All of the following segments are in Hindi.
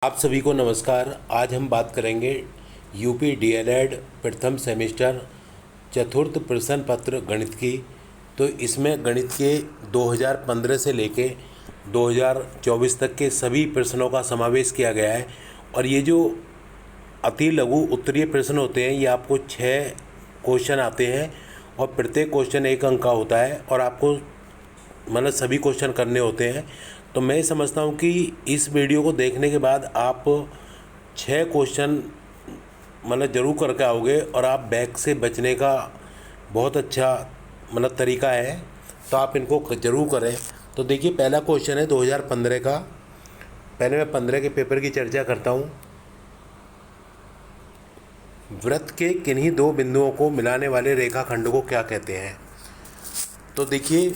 आप सभी को नमस्कार। आज हम बात करेंगे यूपी डीएलएड प्रथम सेमेस्टर चतुर्थ प्रश्न पत्र गणित की। तो इसमें गणित के 2015 से लेके 2024 तक के सभी प्रश्नों का समावेश किया गया है। और ये जो अति लघु उत्तरीय प्रश्न होते हैं, ये आपको 6 क्वेश्चन आते हैं और प्रत्येक क्वेश्चन 1 अंक का होता है और आपको मतलब सभी क्वेश्चन करने होते हैं। तो मैं समझता हूँ कि इस वीडियो को देखने के बाद आप 6 क्वेश्चन मतलब ज़रूर करके आओगे और आप बैक से बचने का बहुत अच्छा मतलब तरीका है, तो आप इनको ज़रूर करें। तो देखिए, पहला क्वेश्चन है 2015 का। पहले मैं 15 के पेपर की चर्चा करता हूँ। वृत्त के किन्हीं दो बिंदुओं को मिलाने वाले रेखाखंड को क्या कहते हैं? तो देखिए,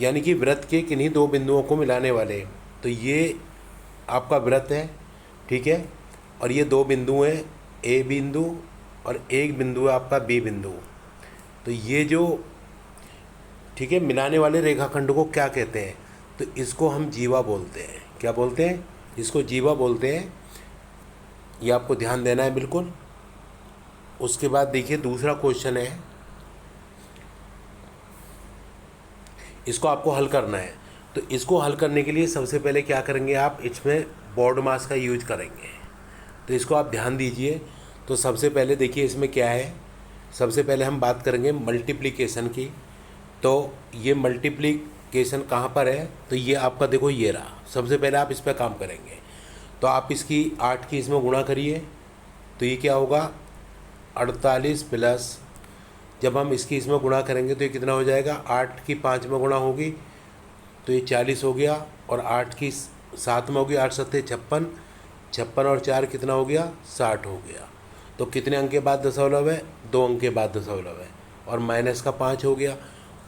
यानी कि वृत्त के किन्हीं दो बिंदुओं को मिलाने वाले, तो ये आपका वृत्त है, ठीक है। और ये दो बिंदु हैं, ए बिंदु और एक बिंदु है आपका बी बिंदु। तो ये जो, ठीक है, मिलाने वाले रेखाखंड को क्या कहते हैं? तो इसको हम जीवा बोलते हैं। क्या बोलते हैं? इसको जीवा बोलते हैं। ये आपको ध्यान देना है बिल्कुल। उसके बाद देखिए, दूसरा क्वेश्चन है, इसको आपको हल करना है। तो इसको हल करने के लिए सबसे पहले क्या करेंगे आप? इसमें बोर्ड मास का यूज करेंगे। तो इसको आप ध्यान दीजिए। तो सबसे पहले देखिए इसमें क्या है। सबसे पहले हम बात करेंगे मल्टीप्लिकेशन की। तो ये मल्टीप्लिकेशन कहाँ पर है? तो ये आपका देखो, ये रहा। सबसे पहले आप इस पर काम करेंगे। तो आप इसकी 8 की इसमें गुणा करिए। तो ये क्या होगा? 48 प्लस, जब हम इसकी इसमें गुणा करेंगे तो ये कितना हो जाएगा? 8 की 5 में गुणा होगी तो ये 40 हो गया, और 8 की 7 में होगी, 8 सत्ते 56, 56 और 4 कितना हो गया? 60 हो गया। तो कितने अंक के बाद दशमलव है? 2 अंक के बाद दशमलव है, और माइनस का 5 हो गया।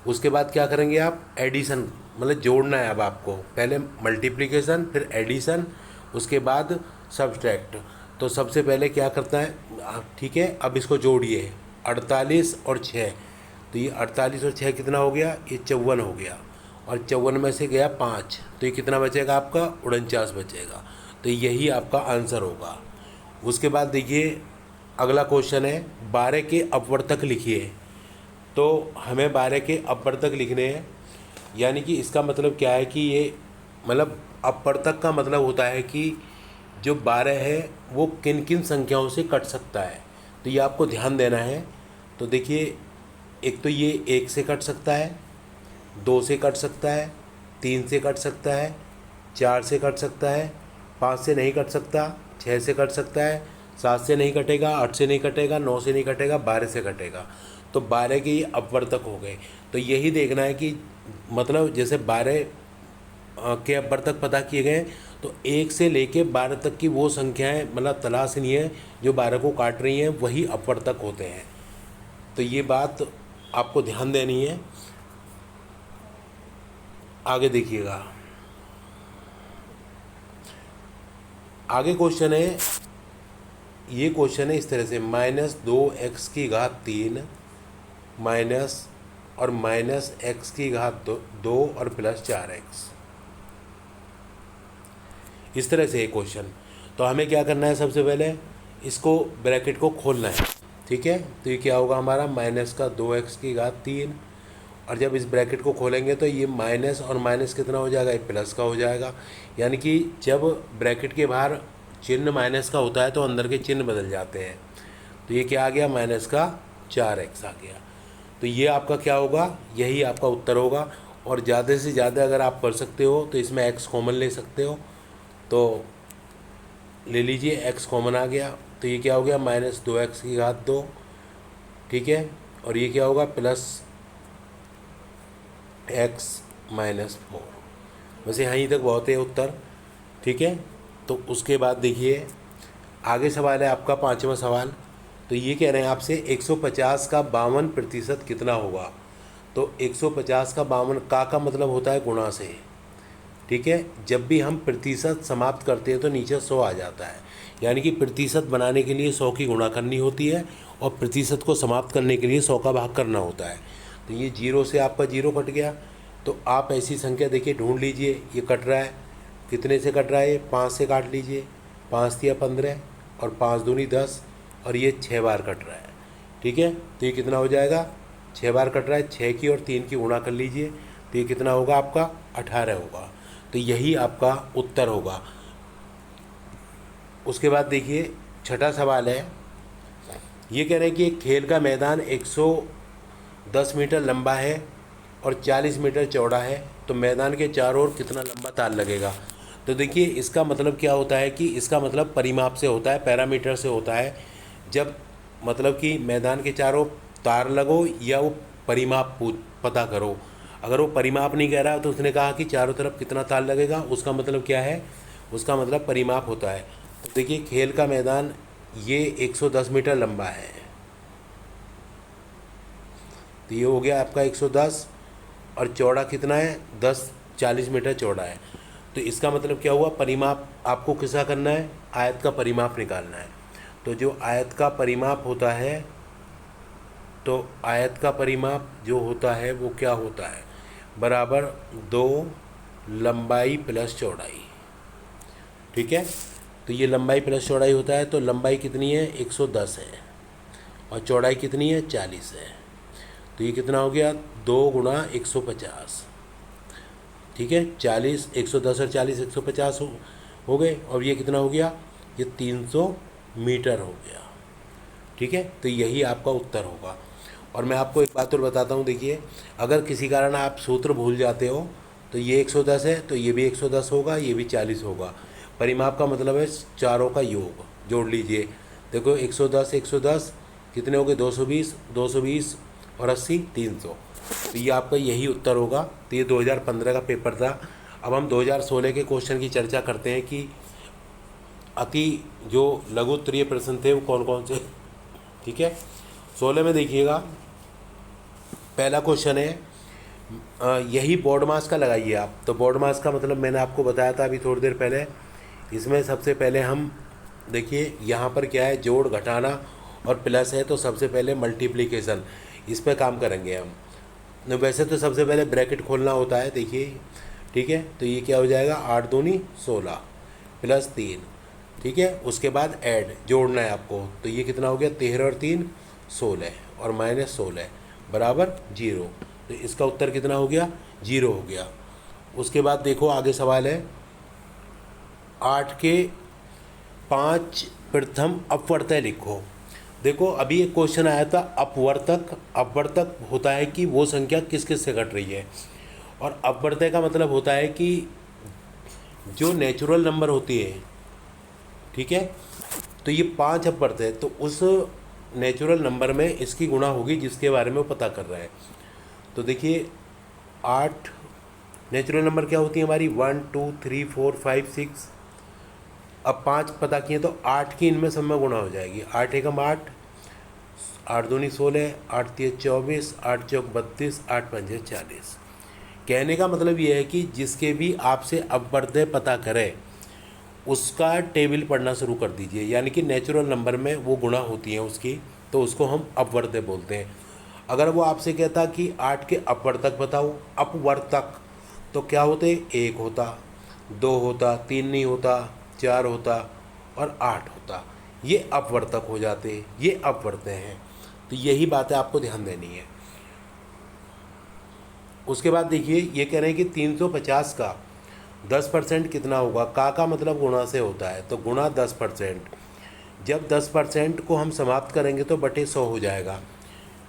उसके बाद क्या करेंगे आप? एडिशन, मतलब जोड़ना है अब आपको। पहले मल्टीप्लिकेशन, फिर एडिशन, उसके बाद सब्सट्रैक्ट। तो सबसे पहले क्या करता है, ठीक है, अब इसको जोड़िए। 48 और 6, तो ये 48 और 6 कितना हो गया? ये 54 हो गया, और 54 में से गया 5, तो ये कितना बचेगा आपका? 49 बचेगा। तो यही आपका आंसर होगा। उसके बाद देखिए, अगला क्वेश्चन है 12 के अपवर्तक लिखिए। तो हमें 12 के अपवर्तक लिखने हैं। यानी कि इसका मतलब क्या है कि ये मतलब अपवर्तक का मतलब होता है कि जो 12 है वो किन किन संख्याओं से कट सकता है। तो ये आपको ध्यान देना है। तो देखिए, एक तो ये 1 से कट सकता है, 2 से कट सकता है, 3 से कट सकता है, 4 से कट सकता है, 5 से नहीं कट सकता, 6 से कट सकता है, 7 से नहीं कटेगा, 8 से नहीं कटेगा, 9 से नहीं कटेगा, 12 से कटेगा। तो 12 के ये अपवर्तक हो गए। तो यही देखना है कि मतलब जैसे 12 के अपवर्तक पता किए गए, तो 1 से लेके 12 तक की वो संख्याएं मतलब तलाशनी है जो 12 को काट रही हैं, वही अपवर्तक होते हैं। तो ये बात आपको ध्यान देनी है। आगे देखिएगा, आगे क्वेश्चन है, ये क्वेश्चन है इस तरह से, -2x3 माइनस और -x2 और प्लस 4x, इस तरह से एक क्वेश्चन। तो हमें क्या करना है? सबसे पहले इसको ब्रैकेट को खोलना है, ठीक है। तो ये क्या होगा हमारा? -2x3, और जब इस ब्रैकेट को खोलेंगे तो ये माइनस और माइनस कितना हो जाएगा? ये प्लस का हो जाएगा। यानी कि जब ब्रैकेट के बाहर चिन्ह माइनस का होता है तो अंदर के चिन्ह बदल जाते हैं। तो ये क्या आ गया? -4x आ गया। तो ये आपका क्या होगा? यही आपका उत्तर होगा। और ज़्यादा से ज़्यादा अगर आप कर सकते हो तो इसमें x कॉमन ले सकते हो, तो ले लीजिए, x कॉमन आ गया। तो ये क्या हो गया? -2x2, ठीक है। और ये क्या होगा? +x-4। वैसे यहीं तक बहुत है उत्तर, ठीक है। तो उसके बाद देखिए, आगे सवाल है आपका 5वां सवाल। तो ये कह रहे हैं आपसे 150 का 52% कितना होगा? तो 150 का 52 का मतलब होता है गुणा से, ठीक है। जब भी हम प्रतिशत समाप्त करते हैं तो नीचे 100 आ जाता है। यानी कि प्रतिशत बनाने के लिए 100 की गुणा करनी होती है, और प्रतिशत को समाप्त करने के लिए 100 का भाग करना होता है। तो ये 0 से आपका 0 कट गया। तो आप ऐसी संख्या देखिए ढूंढ लीजिए, ये कट रहा है कितने से कट रहा है? 5 से काट लीजिए, 5 तिया 15 और 5 दूनी 10 और ये 6 बार कट रहा है। ठीक है, तो ये कितना हो जाएगा? 6 बार कट रहा है, 6 की और 3 की गुणा कर लीजिए, तो ये कितना होगा आपका? 18 होगा। तो यही आपका उत्तर होगा। उसके बाद देखिए छठा सवाल है, ये कह रहे हैं कि एक खेल का मैदान 110 मीटर लंबा है और 40 मीटर चौड़ा है, तो मैदान के चारों ओर कितना लंबा तार लगेगा? तो देखिए इसका मतलब क्या होता है कि इसका मतलब परिमाप से होता है, पैरामीटर से होता है। जब मतलब कि मैदान के चारों तार लगो या वो परिमाप पता करो। अगर वो परिमाप नहीं कह रहा तो उसने कहा कि चारों तरफ कितना तार लगेगा, उसका मतलब क्या है? उसका मतलब परिमाप होता है। तो देखिए खेल का मैदान ये 110 मीटर लंबा है, तो ये हो गया आपका 110 और चौड़ा कितना है? 40 मीटर चौड़ा है। तो इसका मतलब क्या हुआ? परिमाप आपको किसका करना है? आयत का परिमाप निकालना है। तो जो आयत का परिमाप होता है, तो आयत का परिमाप जो होता है वो क्या होता है? बराबर 2 लंबाई प्लस चौड़ाई। ठीक है, तो ये लंबाई प्लस चौड़ाई होता है। तो लंबाई कितनी है? 110 है और चौड़ाई कितनी है? 40 है। तो ये कितना हो गया? 2 गुणा 150। ठीक है, 40 110 और 40 150 हो गए। और ये कितना हो गया? ये 300 मीटर हो गया। ठीक है, तो यही आपका उत्तर होगा। और मैं आपको एक बात और बताता हूँ, देखिए अगर किसी कारण आप सूत्र भूल जाते हो तो ये 110 है तो ये भी 110 होगा, ये भी 40 होगा। परिमाप का मतलब है चारों का योग, जोड़ लीजिए। देखो 110 110 कितने हो गए? 220 220 और 80 300। तो ये आपका यही उत्तर होगा। तो ये 2015 का पेपर था। अब हम 2016 के क्वेश्चन की चर्चा करते हैं कि अति जो लघु उत्तरीय प्रश्न थे वो कौन कौन से। ठीक है, 16 में देखिएगा पहला क्वेश्चन है, यही बोर्ड मास का लगाइए आप। तो बोर्ड मास का मतलब मैंने आपको बताया था अभी थोड़ी देर पहले। इसमें सबसे पहले हम देखिए यहाँ पर क्या है, जोड़ घटाना और प्लस है, तो सबसे पहले मल्टीप्लिकेशन इस पर काम करेंगे हम। वैसे तो सबसे पहले ब्रैकेट खोलना होता है, देखिए। ठीक है, तो ये क्या हो जाएगा? 8 दूनी 16 प्लस 3। ठीक है, उसके बाद ऐड जोड़ना है आपको। तो ये कितना हो गया? 13 और 3 16 और माइनस 16 बराबर 0। तो इसका उत्तर कितना हो गया? 0 हो गया। उसके बाद देखो आगे सवाल है, 8 के 5 प्रथम अपवर्तय लिखो। देखो अभी एक क्वेश्चन आया था, अपवर्तक। अपवर्तक होता है कि वो संख्या किस किस से घट रही है, और अपवर्तय का मतलब होता है कि जो नेचुरल नंबर होती है। ठीक है, तो ये 5 अपवर्तय, तो उस नेचुरल नंबर में इसकी गुणा होगी जिसके बारे में वो पता कर रहा है। तो देखिए 8 नेचुरल नंबर क्या होती है हमारी? 1 2 3 4 5 6। अब 5 पता किए तो 8 की इनमें सब में गुणा हो जाएगी। 8 एकम 8, 8 दूनी 16, 8 तिया 24, 8 चौक 32, 8 पंजे 40। कहने का मतलब ये है कि जिसके भी आपसे अपवर्तय पता करें उसका टेबल पढ़ना शुरू कर दीजिए। यानी कि नेचुरल नंबर में वो गुणा होती हैं उसकी, तो उसको हम अपवर्तय बोलते हैं। अगर वो आपसे कहता कि 8 के अपवर्तक बताओ, अपवर्तक, तो क्या होते? 1 होता, 2 होता, 3 नहीं होता, 4 होता और 8 होता। ये अपवर्तक हो जाते, ये अपवर्तय हैं। तो यही बातें आपको ध्यान देनी है। उसके बाद देखिए ये कह रहे हैं कि 350 का 10% कितना होगा? का मतलब गुणा से होता है, तो गुणा 10%। जब 10% को हम समाप्त करेंगे तो बटे 100 हो जाएगा।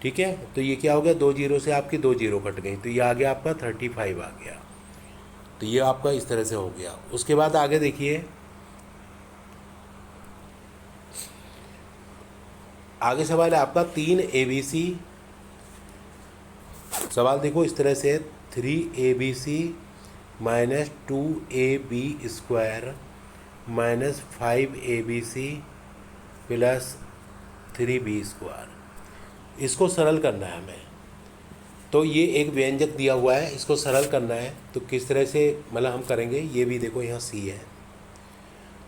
ठीक है, तो ये क्या हो गया? 2 जीरो से आपकी 2 जीरो कट गई, तो ये आ गया आपका 35 आ गया। तो ये आपका इस तरह से हो गया। उसके बाद आगे देखिए, आगे सवाल है आपका 3 ABC। सवाल देखो इस तरह से, 3ABC minus 2AB square minus 5ABC plus 3B square. इसको सरल करना है हमें। तो ये एक व्यंजक दिया हुआ है, इसको सरल करना है। तो किस तरह से मतलब हम करेंगे, ये भी देखो यहाँ C है।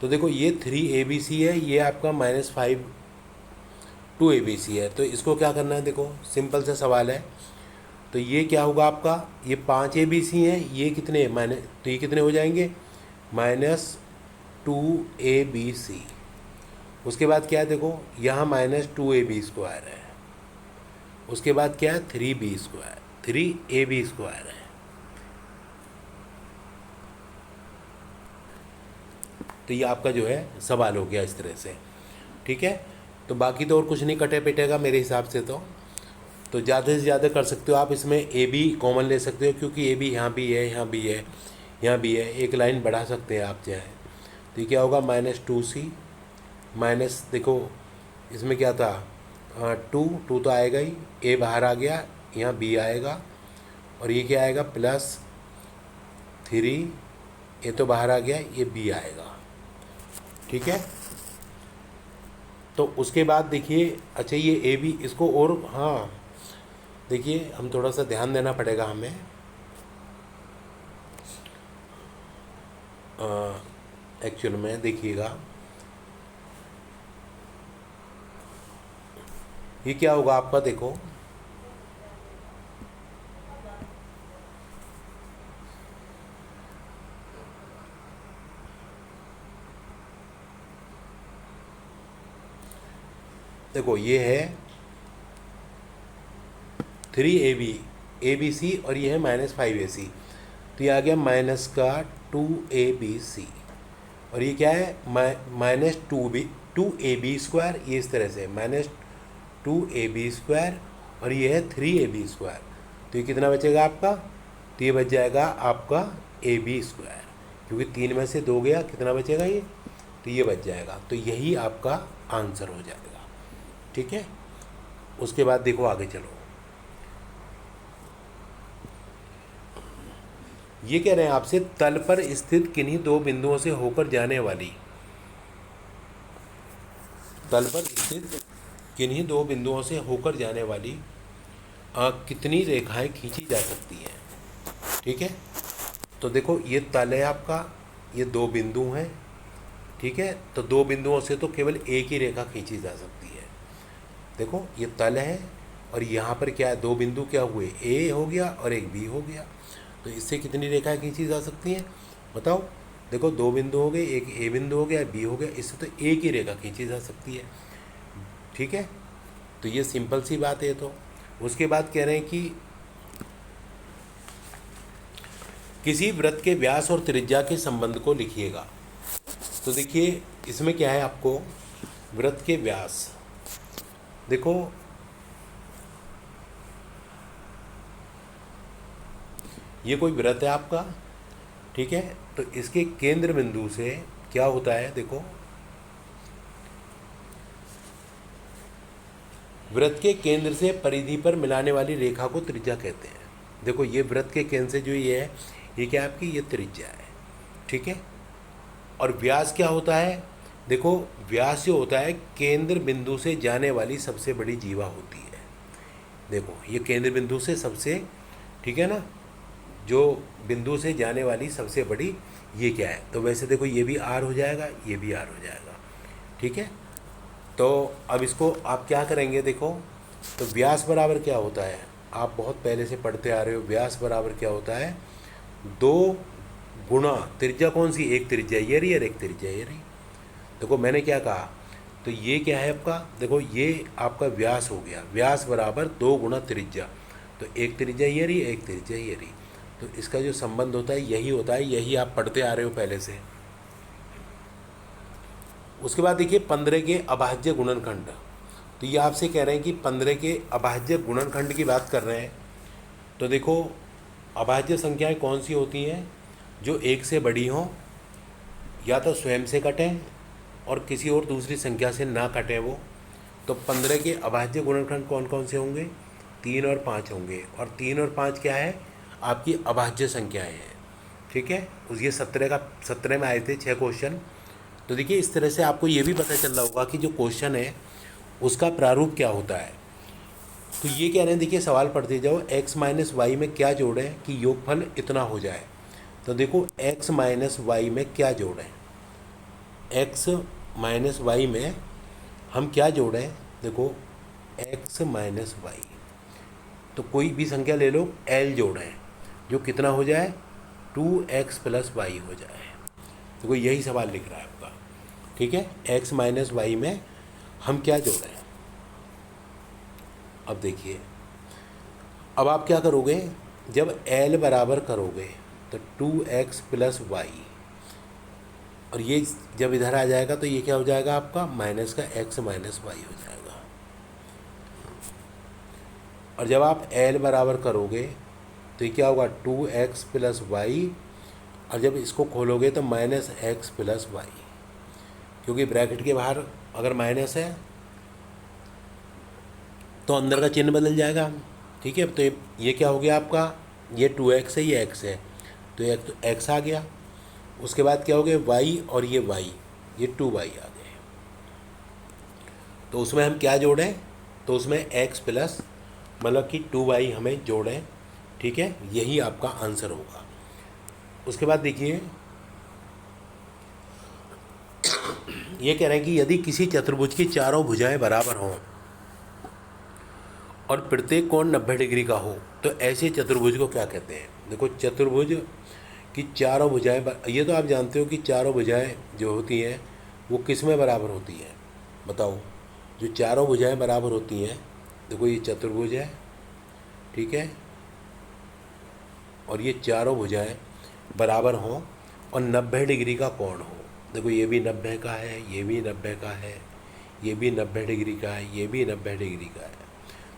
तो देखो ये 3ABC है, ये आपका माइनस 5 2ABC है। तो इसको क्या करना है? देखो सिंपल सा सवाल है। तो ये क्या होगा आपका? ये 5ABC हैं, ये कितने माइनस, तो ये कितने हो जाएंगे? -2ab/c। उसके बाद क्या है, देखो यहाँ -2ab² है। उसके बाद क्या है, 3ab² है। तो ये आपका जो है सवाल हो गया इस तरह से, ठीक है। तो बाकी तो और कुछ नहीं कटे पिटेगा मेरे हिसाब से। तो ज़्यादा से ज़्यादा कर सकते हो आप, इसमें ए बी कॉमन ले सकते हो, क्योंकि ए बी यहाँ भी है, यहाँ भी है, यहाँ भी है। एक लाइन बढ़ा सकते हैं आप चाहे। तो ये क्या होगा, -2c माइनस, देखो इसमें क्या था, 2 तो आएगा ही, ए बाहर आ गया, यहाँ बी आएगा, और ये क्या आएगा, +3, ए तो बाहर आ गया, ये बी आएगा, ठीक है। तो उसके बाद देखिए, अच्छा ये ए बी, इसको और, हाँ देखिए हम थोड़ा सा ध्यान देना पड़ेगा हमें। एक्चुअल में देखिएगा, ये क्या होगा आपका, देखो देखो ये है 3ab/सी, और ये है -5ac। तो ये आ गया -2ab/c, और ये क्या है, -2ab², ये इस तरह से -2ab², और ये है 3ab²। तो ये कितना बचेगा आपका, तो ये बच जाएगा आपका ab², क्योंकि 3 में से 2 गया, कितना बचेगा ये, तो ये बच जाएगा। तो यही आपका आंसर हो जाएगा, ठीक है। उसके बाद देखो आगे चलो, ये कह रहे हैं आपसे, तल पर स्थित किन्हीं दो बिंदुओं से होकर जाने वाली, तल पर स्थित किन्हीं दो बिंदुओं से होकर जाने वाली कितनी रेखाएं खींची जा सकती हैं, ठीक है। तो देखो ये तल है आपका, ये 2 बिंदु हैं, ठीक है। तो 2 बिंदुओं से तो केवल एक ही रेखा खींची जा सकती है। देखो ये तल है, और यहाँ पर क्या है, 2 बिंदु क्या हुए, ए हो गया और एक बी हो गया। तो इससे कितनी रेखाएं खींची जा सकती हैं, बताओ। देखो 2 बिंदु हो गए, एक ए बिंदु हो गया, बी हो गया, इससे तो एक ही रेखा खींची जा सकती है, ठीक है। तो ये सिंपल सी बात है। तो उसके बाद कह रहे हैं कि किसी वृत्त के व्यास और त्रिज्या के संबंध को लिखिएगा। तो देखिए इसमें क्या है, आपको वृत्त के व्यास, देखो ये कोई वृत्त है आपका, ठीक है। तो इसके केंद्र बिंदु से क्या होता है, देखो वृत्त के केंद्र से परिधि पर मिलाने वाली रेखा को त्रिज्या कहते हैं। देखो ये वृत्त के केंद्र से जो ये है, ये क्या है आपकी, ये त्रिज्या है, ठीक है। और व्यास क्या होता है, देखो व्यास जो होता है, केंद्र बिंदु से जाने वाली सबसे बड़ी जीवा होती है। देखो ये केंद्र बिंदु से सबसे, ठीक है ना, जो बिंदु से जाने वाली सबसे बड़ी, ये क्या है। तो वैसे देखो ये भी आर हो जाएगा, ये भी आर हो जाएगा, ठीक है। तो अब इसको आप क्या करेंगे, देखो तो व्यास बराबर क्या होता है, आप बहुत पहले से पढ़ते आ रहे हो, व्यास बराबर क्या होता है, 2 गुणा त्रिज्या, कौन सी, एक त्रिज्या ये रही और एक त्रिज्या ये रही। देखो मैंने क्या कहा, तो ये क्या है आपका, देखो ये आपका व्यास हो गया, व्यास बराबर 2 गुणा त्रिज्या। तो एक त्रिज्या ये रही, एक त्रिज्या ये रही। तो इसका जो संबंध होता है यही होता है, यही आप पढ़ते आ रहे हो पहले से। उसके बाद देखिए 15 के अभाज्य गुणनखंड। तो ये आपसे कह रहे हैं कि 15 के अभाज्य गुणनखंड की बात कर रहे हैं। तो देखो अभाज्य संख्याएं कौन सी होती हैं, जो एक से बड़ी हों, या तो स्वयं से कटें और किसी और दूसरी संख्या से ना कटें वो। तो 15 के अभाज्य गुणनखंड कौन कौन से होंगे, 3 और 5 होंगे। और 3 और 5 क्या है, आपकी अभाज्य संख्याएं हैं, ठीक है। उस ये 17 में आए थे 6 क्वेश्चन। तो देखिए इस तरह से आपको ये भी पता चल रहा होगा कि जो क्वेश्चन है उसका प्रारूप क्या होता है। तो ये कह रहे हैं, देखिए सवाल पढ़ते जाओ, x माइनस वाई में क्या जोड़ें कि योगफल इतना हो जाए। तो देखो x माइनस वाई में क्या जोड़ें, x माइनस वाई में हम क्या जोड़ें, देखो x माइनस वाई, तो कोई भी संख्या ले लो, l जोड़ें, जो कितना हो जाए, 2x प्लस वाई हो जाए, देखो यही सवाल लिख रहा है आपका, ठीक है। x माइनस वाई में हम क्या जोड़ें। अब देखिए, अब आप क्या करोगे, जब l बराबर करोगे तो 2x प्लस वाई, और ये जब इधर आ जाएगा तो ये क्या हो जाएगा आपका, माइनस का x माइनस वाई हो जाएगा। और जब आप l बराबर करोगे तो ये क्या होगा, 2x प्लस वाई, और जब इसको खोलोगे तो माइनस x प्लस वाई, क्योंकि ब्रैकेट के बाहर अगर माइनस है तो अंदर का चिन्ह बदल जाएगा, ठीक है। तो ये क्या हो गया आपका, ये 2x है, ये x है, तो एक तो x आ गया। उसके बाद क्या हो गया, y और ये y, ये 2y आ गए। तो उसमें हम क्या जोड़ें, तो उसमें x प्लस मतलब कि 2y हमें जोड़ें, ठीक है। यही आपका आंसर होगा। उसके बाद देखिए, ये कह रहे हैं कि यदि किसी चतुर्भुज की चारों भुजाएं बराबर हों और प्रत्येक कोण 90 डिग्री का हो तो ऐसे चतुर्भुज को क्या कहते हैं। देखो, चतुर्भुज की चारों भुजाएं, ये तो आप जानते हो कि चारों भुजाएं जो होती हैं वो किस में बराबर होती हैं, बताओ। जो चारों भुजाएं बराबर होती हैं, देखो ये चतुर्भुज है, ठीक है, और ये चारों भुजाएं बराबर हों और 90 डिग्री का कोण हो। देखो ये भी 90 का है, ये भी 90 का है, ये भी 90 डिग्री का है, ये भी 90 डिग्री का है।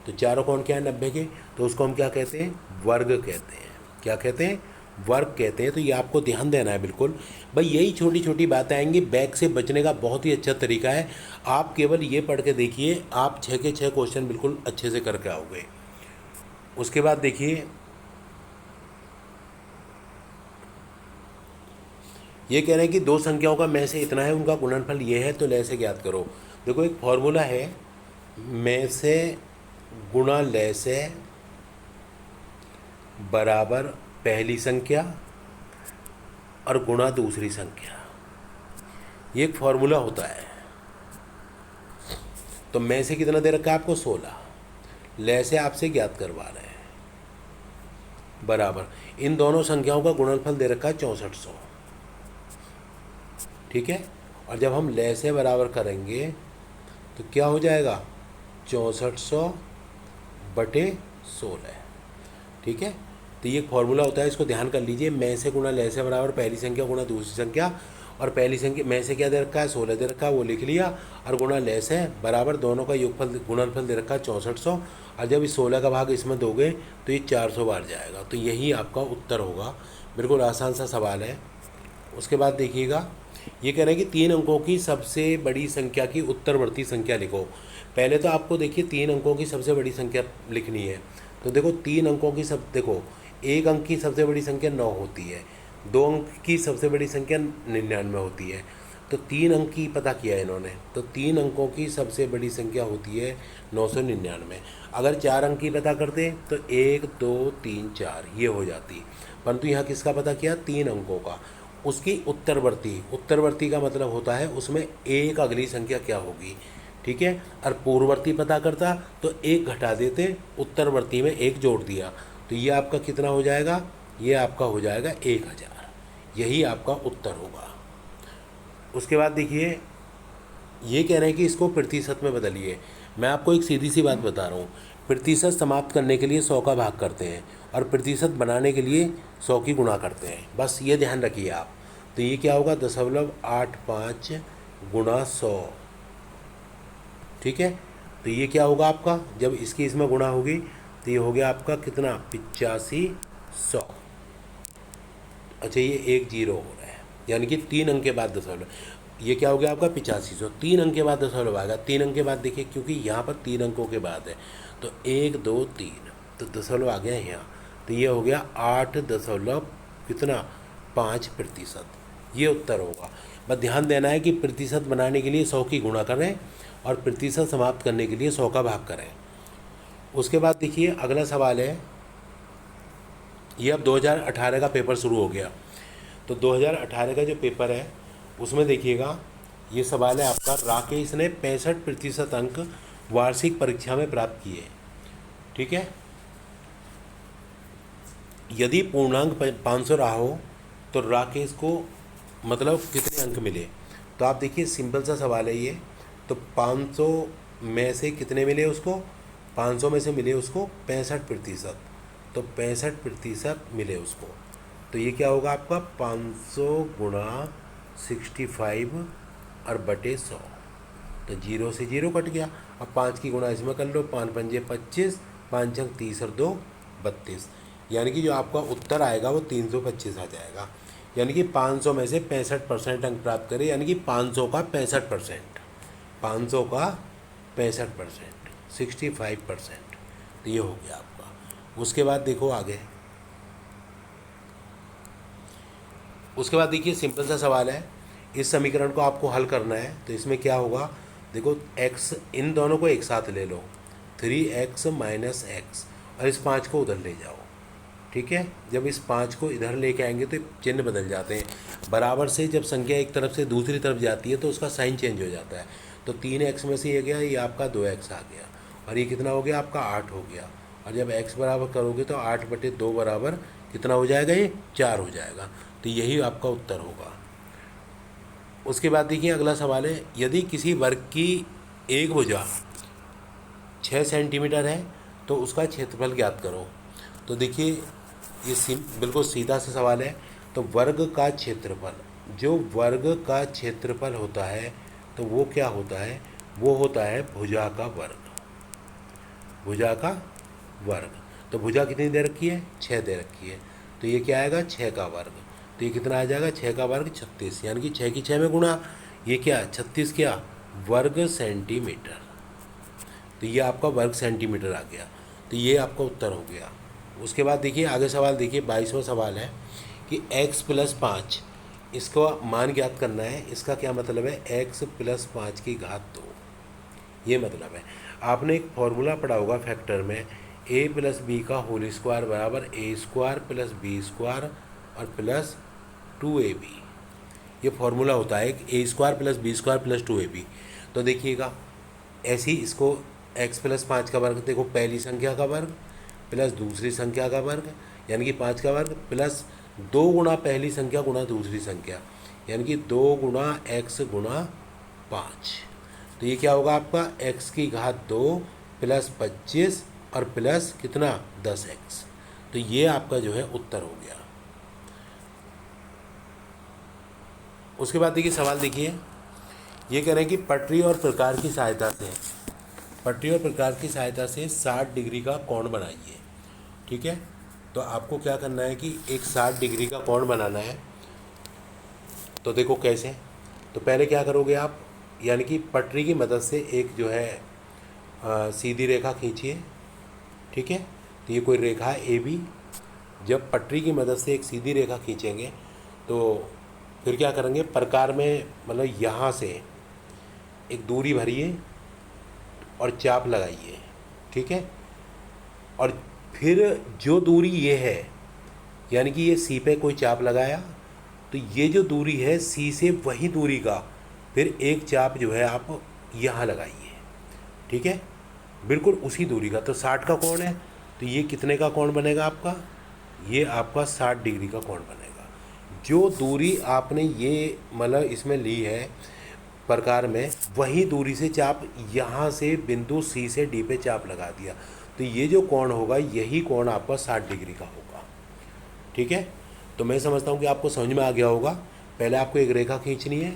तो चारों कोण क्या है, 90 के, तो उसको हम क्या कहते हैं, वर्ग कहते हैं। क्या कहते हैं, वर्ग कहते हैं। तो ये आपको ध्यान देना है बिल्कुल भाई, यही छोटी छोटी बातें आएंगी। बैक से बचने का बहुत ही अच्छा तरीका है, आप केवल ये पढ़ के देखिए, आप 6 के 6 क्वेश्चन बिल्कुल अच्छे से करके आओगे। उसके बाद देखिए, ये कह रहे हैं कि दो संख्याओं का में से इतना है, उनका गुणनफल ये है, तो लय से ज्ञात करो। देखो एक फॉर्मूला है, में से गुणा लय से बराबर पहली संख्या और गुणा दूसरी संख्या, ये एक फॉर्मूला होता है। तो में से कितना दे रखा है आपको, 16, लय से आपसे ज्ञात करवा रहे हैं, बराबर इन दोनों संख्याओं का गुणनफल दे रखा है 6400, ठीक है। और जब हम लय से बराबर करेंगे तो क्या हो जाएगा, 6400 बटे 16, ठीक है। तो ये एक फॉर्मूला होता है, इसको ध्यान कर लीजिए। में से गुणा लय से बराबर पहली संख्या गुणा दूसरी संख्या, और पहली संख्या में से क्या दे रखा है, 16 दे रखा है, वो लिख लिया, और गुणा लय से बराबर दोनों का योगफल गुणनफल दे रखा है 6400, और जब इस 16 का भाग इसमें दोगे तो ये 400 बार जाएगा। तो यही आपका उत्तर होगा। बिल्कुल आसान सा सवाल है। उसके बाद देखिएगा, ये कह रहे हैं कि 3 अंकों की सबसे बड़ी संख्या की उत्तरवर्ती संख्या लिखो। पहले तो आपको देखिए 3 अंकों की सबसे बड़ी संख्या लिखनी है। तो देखो 3 अंकों की देखो 1 अंक की सबसे बड़ी संख्या 9 होती है, 2 अंक की सबसे बड़ी संख्या 99 होती है। तो 3 अंक की पता किया है इन्होंने, तो 3 अंकों की सबसे बड़ी संख्या होती है 999। अगर 4 अंक की पता करते तो 1 2 3 4 ये हो जाती, परंतु यहाँ किसका पता किया, 3 अंकों का। उसकी उत्तरवर्ती का मतलब होता है उसमें एक अगली संख्या क्या होगी, ठीक है। और पूर्ववर्ती पता करता तो 1 घटा देते, उत्तरवर्ती में 1 जोड़ दिया, तो ये आपका कितना हो जाएगा, ये आपका हो जाएगा 1000। यही आपका उत्तर होगा। उसके बाद देखिए, ये कह रहे हैं कि इसको प्रतिशत में बदलिए। मैं आपको एक सीधी सी बात बता रहा हूँ, प्रतिशत समाप्त करने के लिए 100 का भाग करते हैं और प्रतिशत बनाने के लिए 100 की गुणा करते हैं, बस ये ध्यान रखिए आप। तो ये क्या होगा, 0.85 गुणा 100, ठीक है। तो ये क्या होगा आपका, जब इसकी इसमें गुणा होगी तो ये हो गया आपका कितना, 8500। अच्छा, ये 1 0 हो रहा है, यानी कि 3 अंक के बाद दशमलव, ये क्या हो गया आपका 8500, 3 अंक के बाद दशमलव आएगा। 3 अंक के बाद देखिए, क्योंकि यहाँ पर 3 अंकों के बाद है, तो 1 2 3, तो दशमलव आ गया यहाँ, तो ये हो गया 8 दशमलव कितना 5%, ये उत्तर होगा। बस ध्यान देना है कि प्रतिशत बनाने के लिए 100 की गुणा करें और प्रतिशत समाप्त करने के लिए 100 का भाग करें। उसके बाद देखिए अगला सवाल है, ये अब 2018 का पेपर शुरू हो गया, तो 2018 का जो पेपर है उसमें देखिएगा, ये सवाल है आपका, राकेश ने 65% अंक वार्षिक परीक्षा में प्राप्त किए, ठीक है। यदि पूर्णांक 500 रहा हो तो राकेश को मतलब कितने अंक मिले। तो आप देखिए सिंपल सा सवाल है ये। तो 500 में से कितने मिले उसको, 500 में से मिले उसको 65%। तो 65% मिले उसको। तो ये क्या होगा आपका 500 गुणा 65 और बटे 100। तो 0 से 0 कट गया। अब 5 की गुणा इसमें कर लो, 5 पंजे 25, 5 अंक 30 और 2 32। यानी कि जो आपका उत्तर आएगा वो 325 आ जाएगा। यानी कि 500 में से 65% अंक प्राप्त करें, यानी कि 500 का 65%, 500 का 65%, 65%। तो ये हो गया आपका। उसके बाद देखो आगे, उसके बाद देखिए सिंपल सा सवाल है। इस समीकरण को आपको हल करना है। तो इसमें क्या होगा, देखो x, इन दोनों को एक साथ ले लो, 3x माइनस एक्स, और इस 5 को उधर ले जाओ। ठीक है, जब इस 5 को इधर लेके आएंगे तो चिन्ह बदल जाते हैं। बराबर से जब संख्या एक तरफ से दूसरी तरफ जाती है तो उसका साइन चेंज हो जाता है। तो 3x में से ये गया, ये आपका 2x आ गया, और ये कितना हो गया आपका 8 हो गया। और जब x बराबर करोगे तो 8/2 बराबर कितना हो जाएगा, ये 4 हो जाएगा। तो यही आपका उत्तर होगा। उसके बाद देखिए अगला सवाल है, यदि किसी वर्ग की एक भुजा 6 सेंटीमीटर है तो उसका क्षेत्रफल ज्ञात करो। तो देखिए ये बिल्कुल सीधा सा सवाल है। तो वर्ग का क्षेत्रफल, जो वर्ग का क्षेत्रफल होता है तो वो क्या होता है, वो होता है भुजा का वर्ग, भुजा का वर्ग। तो भुजा कितनी दे रखी है, 6 दे रखी है। तो ये क्या आएगा, 6 का वर्ग। तो ये कितना आ जाएगा, 6 का वर्ग 36, यानी कि 6 की 6 में गुणा, ये क्या 36 क्या वर्ग सेंटीमीटर। तो ये आपका वर्ग सेंटीमीटर आ गया। तो ये आपका उत्तर हो गया। उसके बाद देखिए आगे सवाल, देखिए 22वां सवाल है कि x + 5, इसको मान ज्ञात करना है। इसका क्या मतलब है, x + 5 की घात 2, ये मतलब है। आपने एक फॉर्मूला पढ़ा होगा फैक्टर में, a + b का होल स्क्वायर बराबर a² + b² और प्लस 2ab। ये फॉर्मूला होता है a² + b² + 2ab। तो देखिएगा ऐसे ही इसको x + 5 का वर्ग, देखो पहली संख्या का वर्ग प्लस दूसरी संख्या का वर्ग, यानी कि 5 का वर्ग, प्लस 2 गुणा पहली संख्या गुणा दूसरी संख्या, यानी कि 2 गुणा x गुणा 5। तो ये क्या होगा आपका, x की घात 2 + 25 और प्लस कितना 10x। तो ये आपका जो है उत्तर हो गया। उसके बाद देखिए सवाल, देखिए ये कह रहे हैं कि पटरी और प्रकार की सहायता से, पटरी और प्रकार की सहायता से 60 डिग्री का कोण बनाइए। ठीक है, तो आपको क्या करना है कि एक 60 डिग्री का कोण बनाना है। तो देखो कैसे, तो पहले क्या करोगे आप, यानी कि पटरी की मदद से एक जो है सीधी रेखा खींचिए। ठीक है, तो ये कोई रेखा है ए बी। जब पटरी की मदद से एक सीधी रेखा खींचेंगे तो फिर क्या करेंगे, प्रकार में मतलब यहाँ से एक दूरी भरिए और चाप लगाइए। ठीक है, और फिर जो दूरी ये है, यानी कि ये सी पे कोई चाप लगाया, तो ये जो दूरी है सी से वही दूरी का फिर एक चाप जो है आप यहाँ लगाइए। ठीक है, बिल्कुल उसी दूरी का। तो 60 का कोण है, तो ये कितने का कोण बनेगा आपका, ये आपका 60 डिग्री का कोण बनेगा। जो दूरी आपने ये मतलब इसमें ली है प्रकार में, वही दूरी से चाप यहाँ से बिंदु सी से डी पे चाप लगा दिया, तो ये जो कोण होगा यही कोण आपका 60 डिग्री का होगा। ठीक है, तो मैं समझता हूँ कि आपको समझ में आ गया होगा। पहले आपको एक रेखा खींचनी है,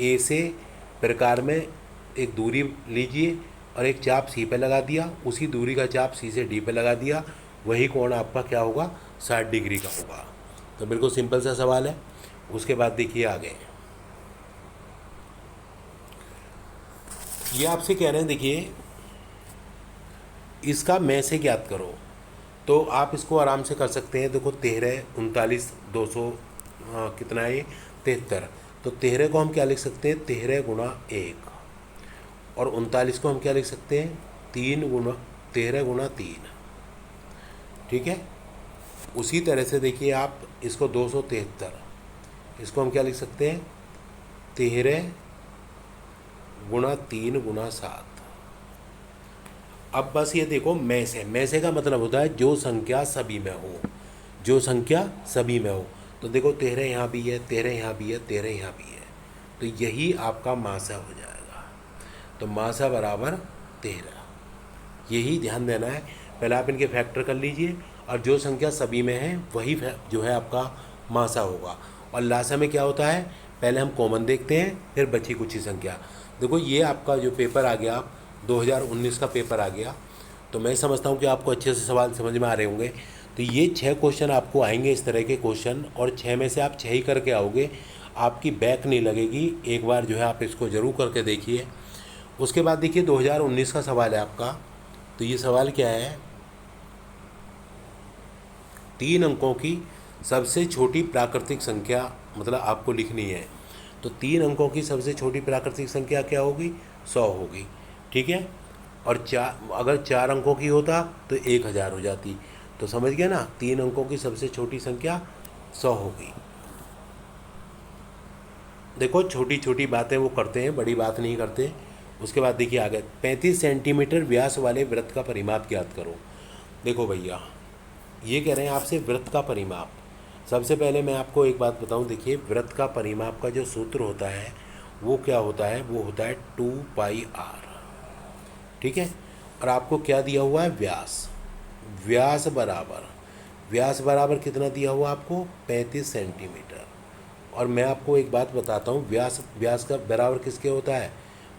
ए से प्रकार में एक दूरी लीजिए और एक चाप सी पे लगा दिया, उसी दूरी का चाप सी से डी पे लगा दिया, वही कोण आपका क्या होगा, 60 डिग्री का होगा। तो बिल्कुल सिंपल सा सवाल है। उसके बाद देखिए आगे, ये आपसे कह रहे हैं, देखिए इसका में से ज्ञात करो। तो आप इसको आराम से कर सकते हैं। देखो 13, 39, 200 कितना है ये 73। तो 13 को हम क्या लिख सकते हैं, 13 गुणा 1, और 39 को हम क्या लिख सकते हैं, 13 गुणा 3। ठीक है, उसी तरह से देखिए आप इसको 273, इसको हम क्या लिख सकते हैं, 13 गुणा 3 गुणा 7। अब बस ये देखो में से का मतलब होता है जो संख्या सभी में हो, जो संख्या सभी में हो। तो देखो 13 यहाँ भी है, 13 यहाँ भी है, 13 यहाँ भी है, तो यही आपका मासा हो जाएगा। तो मासा बराबर 13, यही ध्यान देना है। पहले आप इनके फैक्टर कर लीजिए और जो संख्या सभी में है वही जो है आपका मासा होगा। और लासा में क्या होता है, पहले हम कॉमन देखते हैं फिर बची कुछ ही संख्या। देखो ये आपका जो पेपर आ गया 2019 का पेपर आ गया, तो मैं समझता हूँ कि आपको अच्छे से सवाल समझ में आ रहे होंगे। तो ये 6 क्वेश्चन आपको आएंगे इस तरह के क्वेश्चन, और 6 में से आप 6 ही करके आओगे, आपकी बैक नहीं लगेगी। एक बार जो है आप इसको ज़रूर करके देखिए। उसके बाद देखिए 2019 का सवाल है आपका। तो ये सवाल क्या है, 3 अंकों की सबसे छोटी प्राकृतिक संख्या मतलब आपको लिखनी है। तो 3 अंकों की सबसे छोटी प्राकृतिक संख्या क्या होगी, 100 होगी, ठीक है। और अगर 4 अंकों की होता तो 1000 हो जाती। तो समझ गया ना, 3 अंकों की सबसे छोटी संख्या 100 होगी। देखो छोटी छोटी बातें वो करते हैं, बड़ी बात नहीं करते। उसके बाद देखिए आगे, 35 सेंटीमीटर व्यास वाले वृत्त का परिमाप ज्ञात करो। देखो भैया ये कह रहे हैं आपसे वृत्त का परिमाप। सबसे पहले मैं आपको एक बात बताऊं, देखिए वृत्त का परिमाप का जो सूत्र होता है वो क्या होता है, वो होता है 2πr, ठीक है। और आपको क्या दिया हुआ है, व्यास। व्यास बराबर कितना दिया हुआ आपको, 35 सेंटीमीटर। और मैं आपको एक बात बताता हूँ, व्यास का बराबर किसके होता है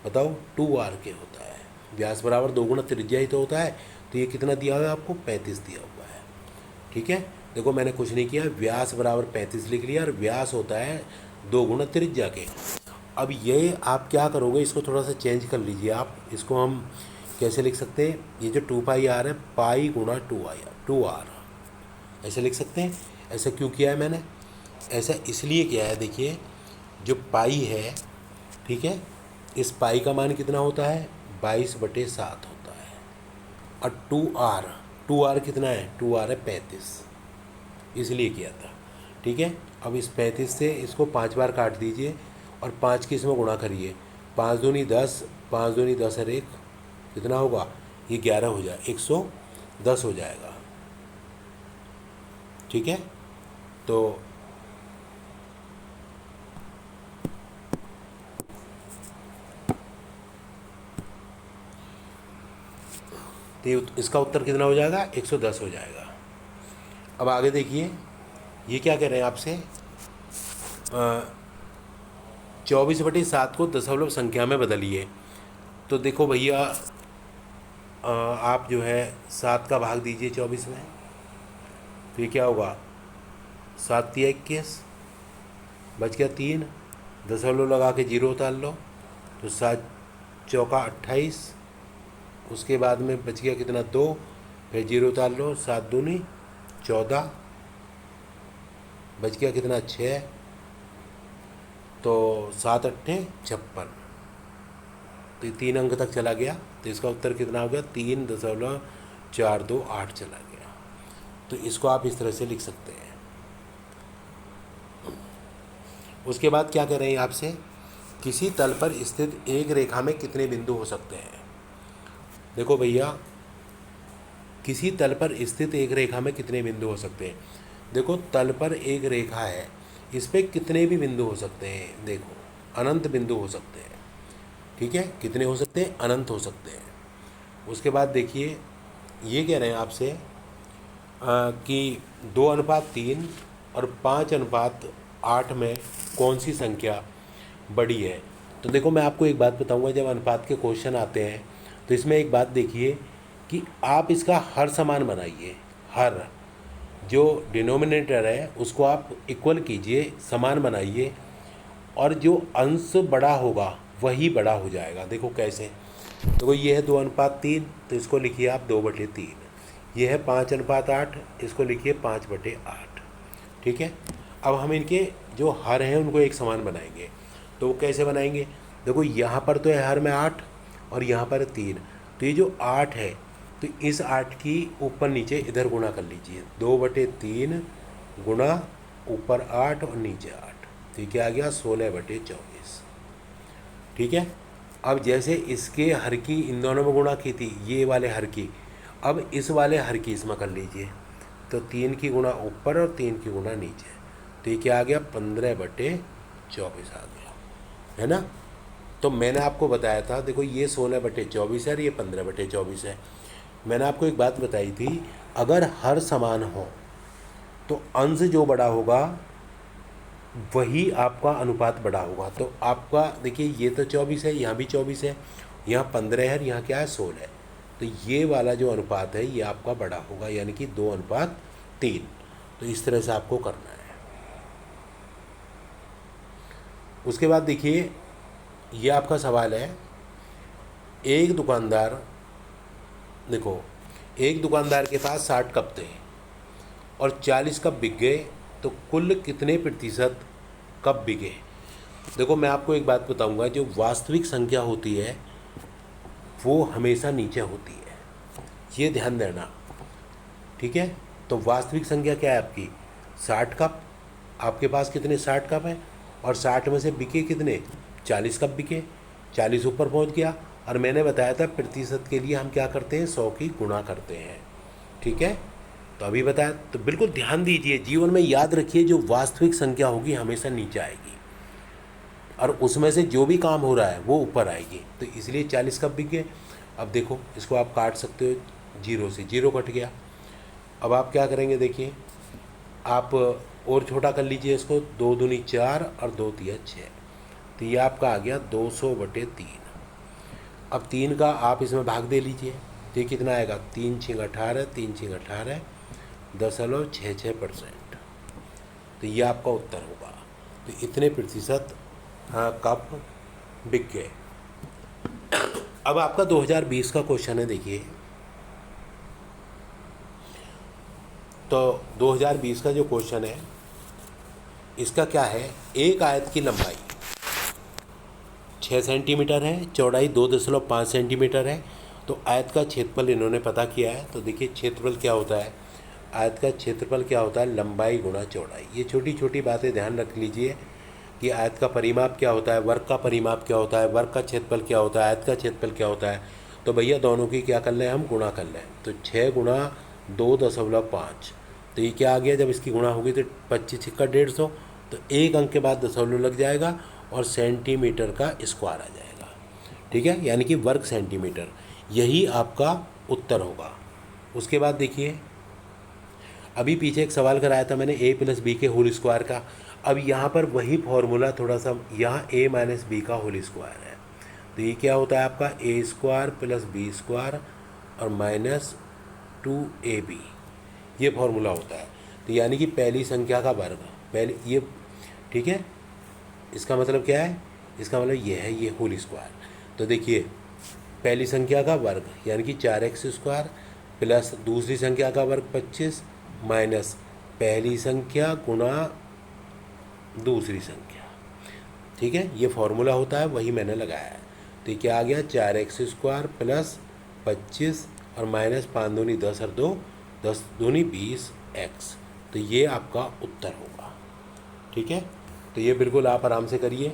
बताओ, 2r के होता है। व्यास बराबर 2 गुना त्रिज्या ही तो होता है। तो ये कितना दिया हुआ है आपको, 35 दिया हुआ है, ठीक है। देखो मैंने कुछ नहीं किया, व्यास बराबर 35 लिख लिया, और व्यास होता है 2 गुना त्रिज्या के। अब ये आप क्या करोगे, इसको थोड़ा सा चेंज कर लीजिए आप। इसको हम कैसे लिख सकते हैं, ये जो 2πr है, पाई गुणा 2r ऐसे लिख सकते हैं। ऐसा क्यों किया है मैंने, ऐसा इसलिए किया है, देखिए जो पाई है, ठीक है, इस पाई का मान कितना होता है, 22/7 होता है। और 2r कितना है, 2r है 35, इसलिए किया था, ठीक है। अब इस 35 से इसको 5 बार काट दीजिए और 5 की इसमें गुणा करिए। 5 दूनी 10, 5 दूनी 10 और 1 कितना होगा, ये 11 हो जाए, 110 हो जाएगा, ठीक है। तो इसका उत्तर कितना हो जाएगा, 110 हो जाएगा। अब आगे देखिए, ये क्या कह रहे हैं आपसे, 24/7 को दशमलव संख्या में बदलिए। तो देखो भैया आप जो है 7 का भाग दीजिए 24 में, फिर क्या होगा, 7 × 21, बच गया 3, दशमलव लगा के 0 उतार लो, तो 7 चौका 28, उसके बाद में बच गया कितना 2, फिर 0 उतार लो, 7 दूनी 14, बच गया कितना 6, तो 7 8 56, तो 3 अंक तक चला गया। तो इसका उत्तर कितना हो गया, 3.428 चला गया। तो इसको आप इस तरह से लिख सकते हैं। उसके बाद क्या कह रहे हैं आपसे, किसी तल पर स्थित एक रेखा में कितने बिंदु हो सकते हैं। देखो भैया किसी तल पर स्थित एक रेखा में कितने बिंदु हो सकते हैं। देखो तल पर एक रेखा है, इस पर कितने भी बिंदु हो सकते हैं, देखो अनंत बिंदु हो सकते हैं, ठीक है। कितने हो सकते हैं, अनंत हो सकते हैं। उसके बाद देखिए ये कह रहे हैं आपसे कि 2:3 और 5:8 में कौन सी संख्या बड़ी है। तो देखो मैं आपको एक बात बताऊंगा, जब अनुपात के क्वेश्चन आते हैं तो इसमें एक बात देखिए कि आप इसका हर समान बनाइए, हर जो डिनोमिनेटर है उसको आप इक्वल कीजिए, समान बनाइए, और जो अंश बड़ा होगा वही बड़ा हो जाएगा। देखो कैसे, देखो ये है 2:3, तो इसको लिखिए आप 2/3। ये है 5:8, इसको लिखिए 5/8, ठीक है। अब हम इनके जो हर हैं उनको एक समान बनाएंगे। तो वो कैसे बनाएंगे, देखो यहाँ पर तो है हर में 8 और यहाँ पर 3, तो ये जो 8 है तो इस 8 की ऊपर नीचे इधर गुणा कर लीजिए, 2/3 गुणा ऊपर 8 और नीचे 8, तो क्या आ गया 16/24, ठीक है। अब जैसे इसके हर की इन दोनों में गुणा की थी, ये वाले हर की, अब इस वाले हर की इसमें कर लीजिए, तो 3 की गुणा ऊपर और 3 की गुणा नीचे, तो ये क्या आ गया 15/24 आ गया, है ना। तो मैंने आपको बताया था, देखो ये 16/24 है और ये 15/24 है। मैंने आपको एक बात बताई थी, अगर हर समान हो तो अंश जो बड़ा होगा वही आपका अनुपात बड़ा होगा। तो आपका देखिए ये तो 24 है, यहाँ भी 24 है, यहाँ 15 है, यहाँ क्या है 16 है। तो ये वाला जो अनुपात है ये आपका बड़ा होगा, यानी कि 2:3। तो इस तरह से आपको करना है। उसके बाद देखिए ये आपका सवाल है, एक दुकानदार, देखो एक दुकानदार के पास 60 कप थे और 40 कप बिक गए, तो कुल कितने प्रतिशत कप बिके। देखो मैं आपको एक बात बताऊंगा, जो वास्तविक संख्या होती है वो हमेशा नीचे होती है, ये ध्यान देना, ठीक है। तो वास्तविक संख्या क्या है आपकी 60 कप, आपके पास कितने 60 कप हैं और 60 में से बिके कितने 40 कप बिके, 40 ऊपर पहुंच गया। और मैंने बताया था प्रतिशत के लिए हम क्या करते हैं 100 की गुणा करते हैं, ठीक है। तो अभी बताया, तो बिल्कुल ध्यान दीजिए, जीवन में याद रखिए जो वास्तविक संख्या होगी हमेशा नीचे आएगी और उसमें से जो भी काम हो रहा है वो ऊपर आएगी। तो इसलिए 40 कप बिक गए। अब देखो इसको आप काट सकते हो, 0 से 0 कट गया। अब आप क्या करेंगे, देखिए आप और छोटा कर लीजिए इसको, 2 दूनी 4 और 2 तिया 6, तो ये आपका आ गया 200/3। अब 3 का आप इसमें भाग दे लीजिए, तो ये कितना आएगा 3 × 18, 3 × 18 10.66%। तो ये आपका उत्तर होगा। तो इतने प्रतिशत कप बिक गए। अब आपका 2020 का क्वेश्चन है, देखिए तो 2020 का जो क्वेश्चन है इसका क्या है, एक आयत की लंबाई 6 सेंटीमीटर है, चौड़ाई 2.5 सेंटीमीटर है। तो आयत का क्षेत्रफल इन्होंने पता किया है। तो देखिए क्षेत्रफल क्या होता है, आयत का क्षेत्रफल क्या होता है, लंबाई गुणा चौड़ाई। ये छोटी छोटी बातें ध्यान रख लीजिए कि आयत का परिमाप क्या होता है, वर्ग का परिमाप क्या होता है, वर्ग का क्षेत्रफल क्या होता है, आयत का क्षेत्रफल क्या होता है। तो भैया दोनों की क्या कर लें हम, गुणा कर लें। तो 6 × 2.5, तो ये क्या आ गया, जब इसकी गुणा होगी तो 25 × 150, तो एक अंक के बाद दशमलव लग जाएगा और सेंटीमीटर का स्क्वायर आ जाएगा, ठीक है, यानी कि वर्ग सेंटीमीटर। यही आपका उत्तर होगा। उसके बाद देखिए अभी पीछे एक सवाल कराया था मैंने a + b के होल स्क्वायर का। अब यहाँ पर वही फॉर्मूला थोड़ा सा, यहाँ a - b का होल स्क्वायर है, तो ये क्या होता है आपका a² + b² और -2ab, ये फॉर्मूला होता है। तो यानी कि पहली संख्या का वर्ग, पहले ये, ठीक है। इसका मतलब क्या है, इसका मतलब ये है, ये होल स्क्वायर। तो देखिए पहली संख्या का वर्ग यानी कि 4x² प्लस दूसरी संख्या का वर्ग 25 माइनस पहली संख्या गुणा दूसरी संख्या, ठीक है, ये फॉर्मूला होता है, वही मैंने लगाया है। तो ये क्या आ गया 4x² प्लस 25 और माइनस 5 दूनी 10 और 2 10 दूनी 20x। तो ये आपका उत्तर होगा, ठीक है। तो ये बिल्कुल आप आराम से करिए,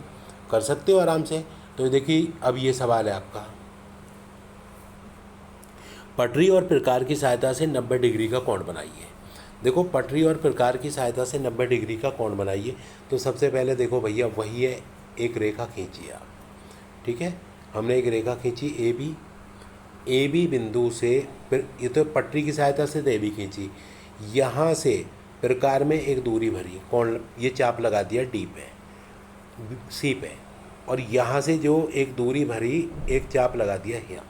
कर सकते हो आराम से। तो देखिए अब ये सवाल है आपका, पटरी और प्रकार की सहायता से 90 डिग्री का कोण बनाइए। देखो पटरी और प्रकार की सहायता से 90 डिग्री का कोण बनाइए। तो सबसे पहले देखो भैया वही है, एक रेखा खींचिए आप, ठीक है। हमने एक रेखा खींची ए बी बिंदु से, फिर ये तो पटरी की सहायता से तो ए बी खींची, यहाँ से प्रकार में एक दूरी भरी, कोण ये चाप लगा दिया डी पे, सी पे, और यहाँ से जो एक दूरी भरी एक चाप लगा दिया यहाँ,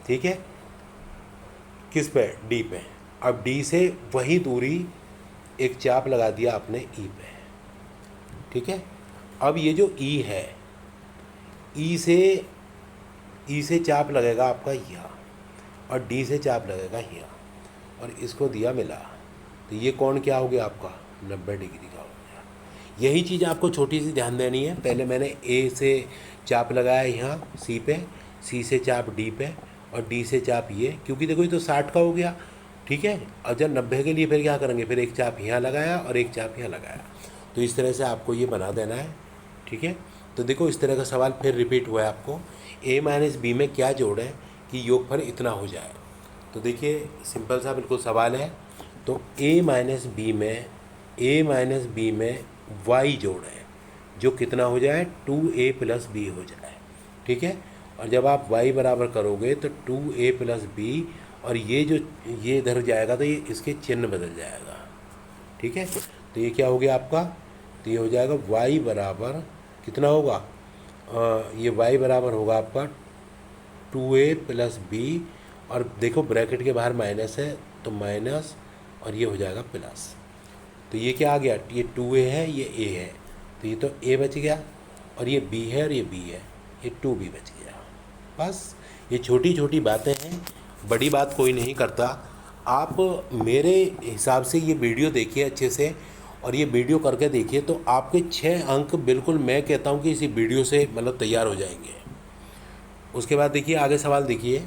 ठीक है, किस पे, डी पे। अब डी से वही दूरी एक चाप लगा दिया आपने ई पे, ठीक है। अब ये जो ई है, ई से चाप लगेगा आपका यहाँ और डी से चाप लगेगा यहाँ, और इसको दिया मिला, तो ये कोण क्या हो गया आपका 90 डिग्री का हो गया। यही चीज़ आपको छोटी सी ध्यान देनी है। पहले मैंने ए से चाप लगाया यहाँ सी पे, सी से चाप डी पे और डी से चाप ये, क्योंकि देखो ये तो 60 का हो गया, ठीक है। और जब 90 के लिए फिर क्या करेंगे, फिर एक चाप यहाँ लगाया और एक चाप यहाँ लगाया। तो इस तरह से आपको ये बना देना है, ठीक है। तो देखो इस तरह का सवाल फिर रिपीट हुआ है आपको, a - b में क्या जोड़ें कि योगफल इतना हो जाए। तो देखिए सिंपल सा बिल्कुल सवाल है। तो a - b में y जोड़ है, जो कितना हो जाए 2a + b हो जाए। ठीक है, और जब आप y बराबर करोगे तो 2a + b, और ये जो ये इधर जाएगा तो ये इसके चिन्ह बदल जाएगा। ठीक है, तो ये क्या हो गया आपका, तो ये हो जाएगा y बराबर कितना होगा, ये y बराबर होगा आपका 2a + b, और देखो ब्रैकेट के बाहर माइनस है तो माइनस, और ये हो जाएगा प्लस। तो ये क्या आ गया, ये 2a है, ये a है, तो ये तो a बच गया, और ये b है और ये b है, ये 2b बच गया। बस ये छोटी छोटी बातें हैं, बड़ी बात कोई नहीं करता। आप मेरे हिसाब से ये वीडियो देखिए अच्छे से, और ये वीडियो करके देखिए तो आपके 6 अंक बिल्कुल मैं कहता हूँ कि इसी वीडियो से मतलब तैयार हो जाएंगे। उसके बाद देखिए आगे सवाल देखिए,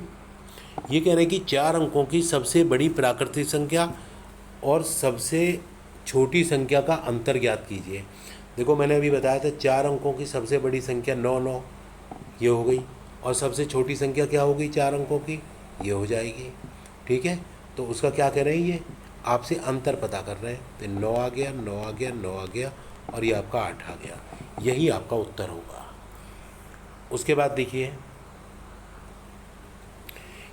ये कह रहे हैं कि 4 अंकों की सबसे बड़ी प्राकृतिक संख्या और सबसे छोटी संख्या का अंतर ज्ञात कीजिए। देखो मैंने अभी बताया था 4 अंकों की सबसे बड़ी संख्या 9 9 ये हो गई, और सबसे छोटी संख्या क्या होगी 4 अंकों की, ये हो जाएगी। ठीक है, तो उसका क्या कह रहे हैं, ये आपसे अंतर पता कर रहे हैं, तो 9 आ गया, 9 आ गया, 9 आ गया, और ये आपका 8 आ गया, यही आपका उत्तर होगा। उसके बाद देखिए,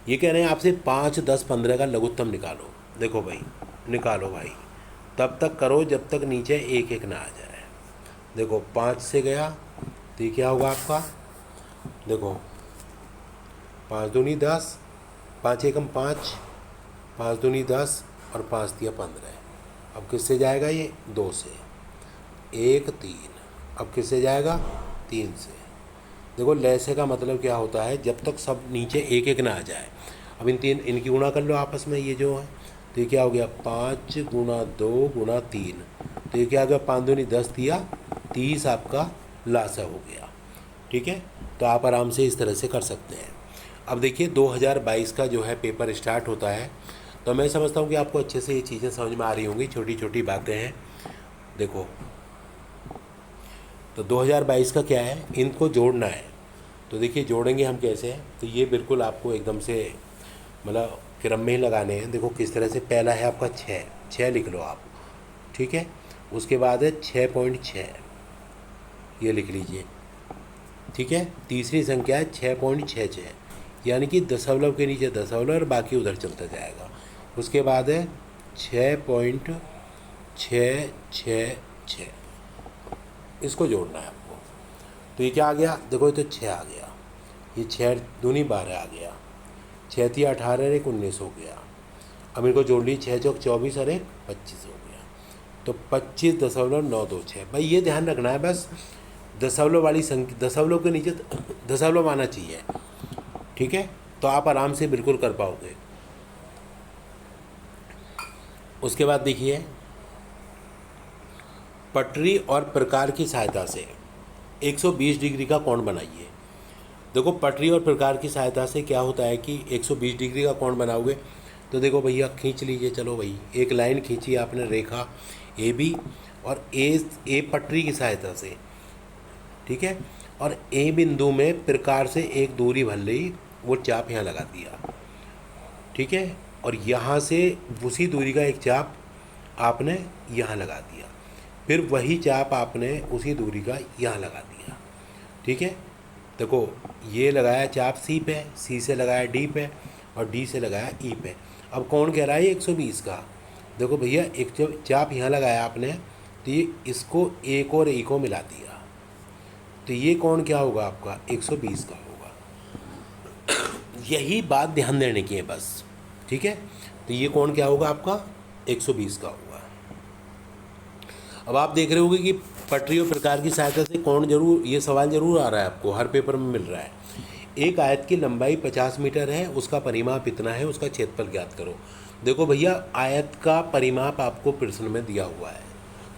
ये कह रहे हैं आपसे 5 10 15 का लघुत्तम निकालो। देखो भाई, निकालो भाई, तब तक करो जब तक नीचे 1 1 ना आ जाए। देखो 5 से गया तो ये क्या होगा आपका, देखो 5 दूनी 10, 5 एकम 5, 5 दूनी 10, और 5 तिया 15। अब किससे जाएगा ये, 2 से, 1 3, अब किससे जाएगा, 3 से। देखो लैसे का मतलब क्या होता है, जब तक सब नीचे 1 1 ना आ जाए। अब इनकी गुणा कर लो आपस में, ये जो है, तो ये क्या हो गया 5 गुणा 2 गुणा 3, तो ये क्या हो गया 5 दूनी 10 दिया 30, आपका लासा हो गया। ठीक है, तो आप आराम से इस तरह से कर सकते हैं। अब देखिए 2022 का जो है पेपर स्टार्ट होता है, तो मैं समझता हूँ कि आपको अच्छे से ये चीज़ें समझ में आ रही होंगी, छोटी छोटी बातें हैं। देखो तो 2022 का क्या है, इनको जोड़ना है। तो देखिए जोड़ेंगे हम कैसे, तो ये बिल्कुल आपको एकदम से मतलब क्रम में ही लगाने हैं। देखो किस तरह से, पहला है आपका 6 लिख लो आप। ठीक है, उसके बाद है 6.6, ये लिख लीजिए। ठीक है, तीसरी संख्या है 6.66, यानी कि दशमलव के नीचे दशमलव और बाकी उधर चलता जाएगा। उसके बाद है 6.666, इसको जोड़ना है आपको। तो ये क्या आ गया, देखो ये तो 6 आ गया, ये 6 दूनी 12 आ गया, 6 तिया 18 और 1 19 हो गया। अब इनको जोड़ ली, 6 चौक 24 और 1 25 हो गया, तो 25.926। भाई ये ध्यान रखना है बस, दशमलव वाली संख्या, दशमलव के नीचे दशमलव आना चाहिए। ठीक है, तो आप आराम से बिल्कुल कर पाओगे। उसके बाद देखिए, पटरी और प्रकार की सहायता से 120 डिग्री का कोण बनाइए। देखो पटरी और प्रकार की सहायता से क्या होता है कि 120 डिग्री का कोण बनाओगे, तो देखो भैया खींच लीजिए, चलो भाई एक लाइन खींची आपने, रेखा ए बी, और ए पटरी की सहायता से। ठीक है, और ए बिंदु में प्रकार से एक दूरी भर ली, वो चाप यहाँ लगा दिया। ठीक है, और यहाँ से उसी दूरी का एक चाप आपने यहाँ लगा दिया, फिर वही चाप आपने उसी दूरी का यहाँ लगा दिया। ठीक है, देखो ये लगाया चाप सी पे, सी से लगाया डी पे, और डी से लगाया ई पे। अब कौन कह रहा है 120 का, देखो भैया एक जब चाप यहाँ लगाया आपने, तो ये इसको एक और ई को मिला दिया, तो ये कौन क्या होगा आपका 120 का होगा। यही बात ध्यान देने की है बस। ठीक है, तो ये कौन क्या होगा आपका 120 का होगा। अब आप देख रहे होंगे कि पटरी और प्रकार की सहायता से कौन जरूर, ये सवाल जरूर आ रहा है आपको, हर पेपर में मिल रहा है। एक आयत की लंबाई 50 मीटर है, उसका परिमाप इतना है, उसका क्षेत्रफल ज्ञात करो। देखो भैया आयत का परिमाप आपको प्रश्न में दिया हुआ है,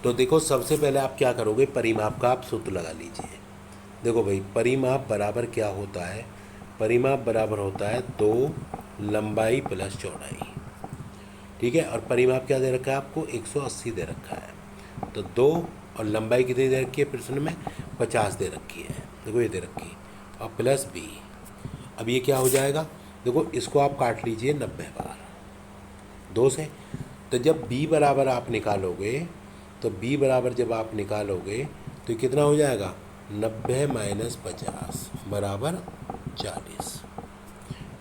तो देखो सबसे पहले आप क्या करोगे, परिमाप का आप सूत्र लगा लीजिए। देखो भाई परिमाप बराबर क्या होता है, परिमाप बराबर होता है 2 लंबाई प्लस चौड़ाई। ठीक है, और परिमाप क्या दे रखा है आपको 180 दे रखा है, तो 2 और लंबाई कितनी दे रखी है प्रश्न में 50 दे रखी है, देखो ये दे रखी है, और प्लस b। अब ये क्या हो जाएगा, देखो इसको आप काट लीजिए 90 बार 2 से, तो जब b बराबर आप निकालोगे तो b बराबर जब आप निकालोगे तो कितना हो जाएगा, 90 - 50 बराबर 40।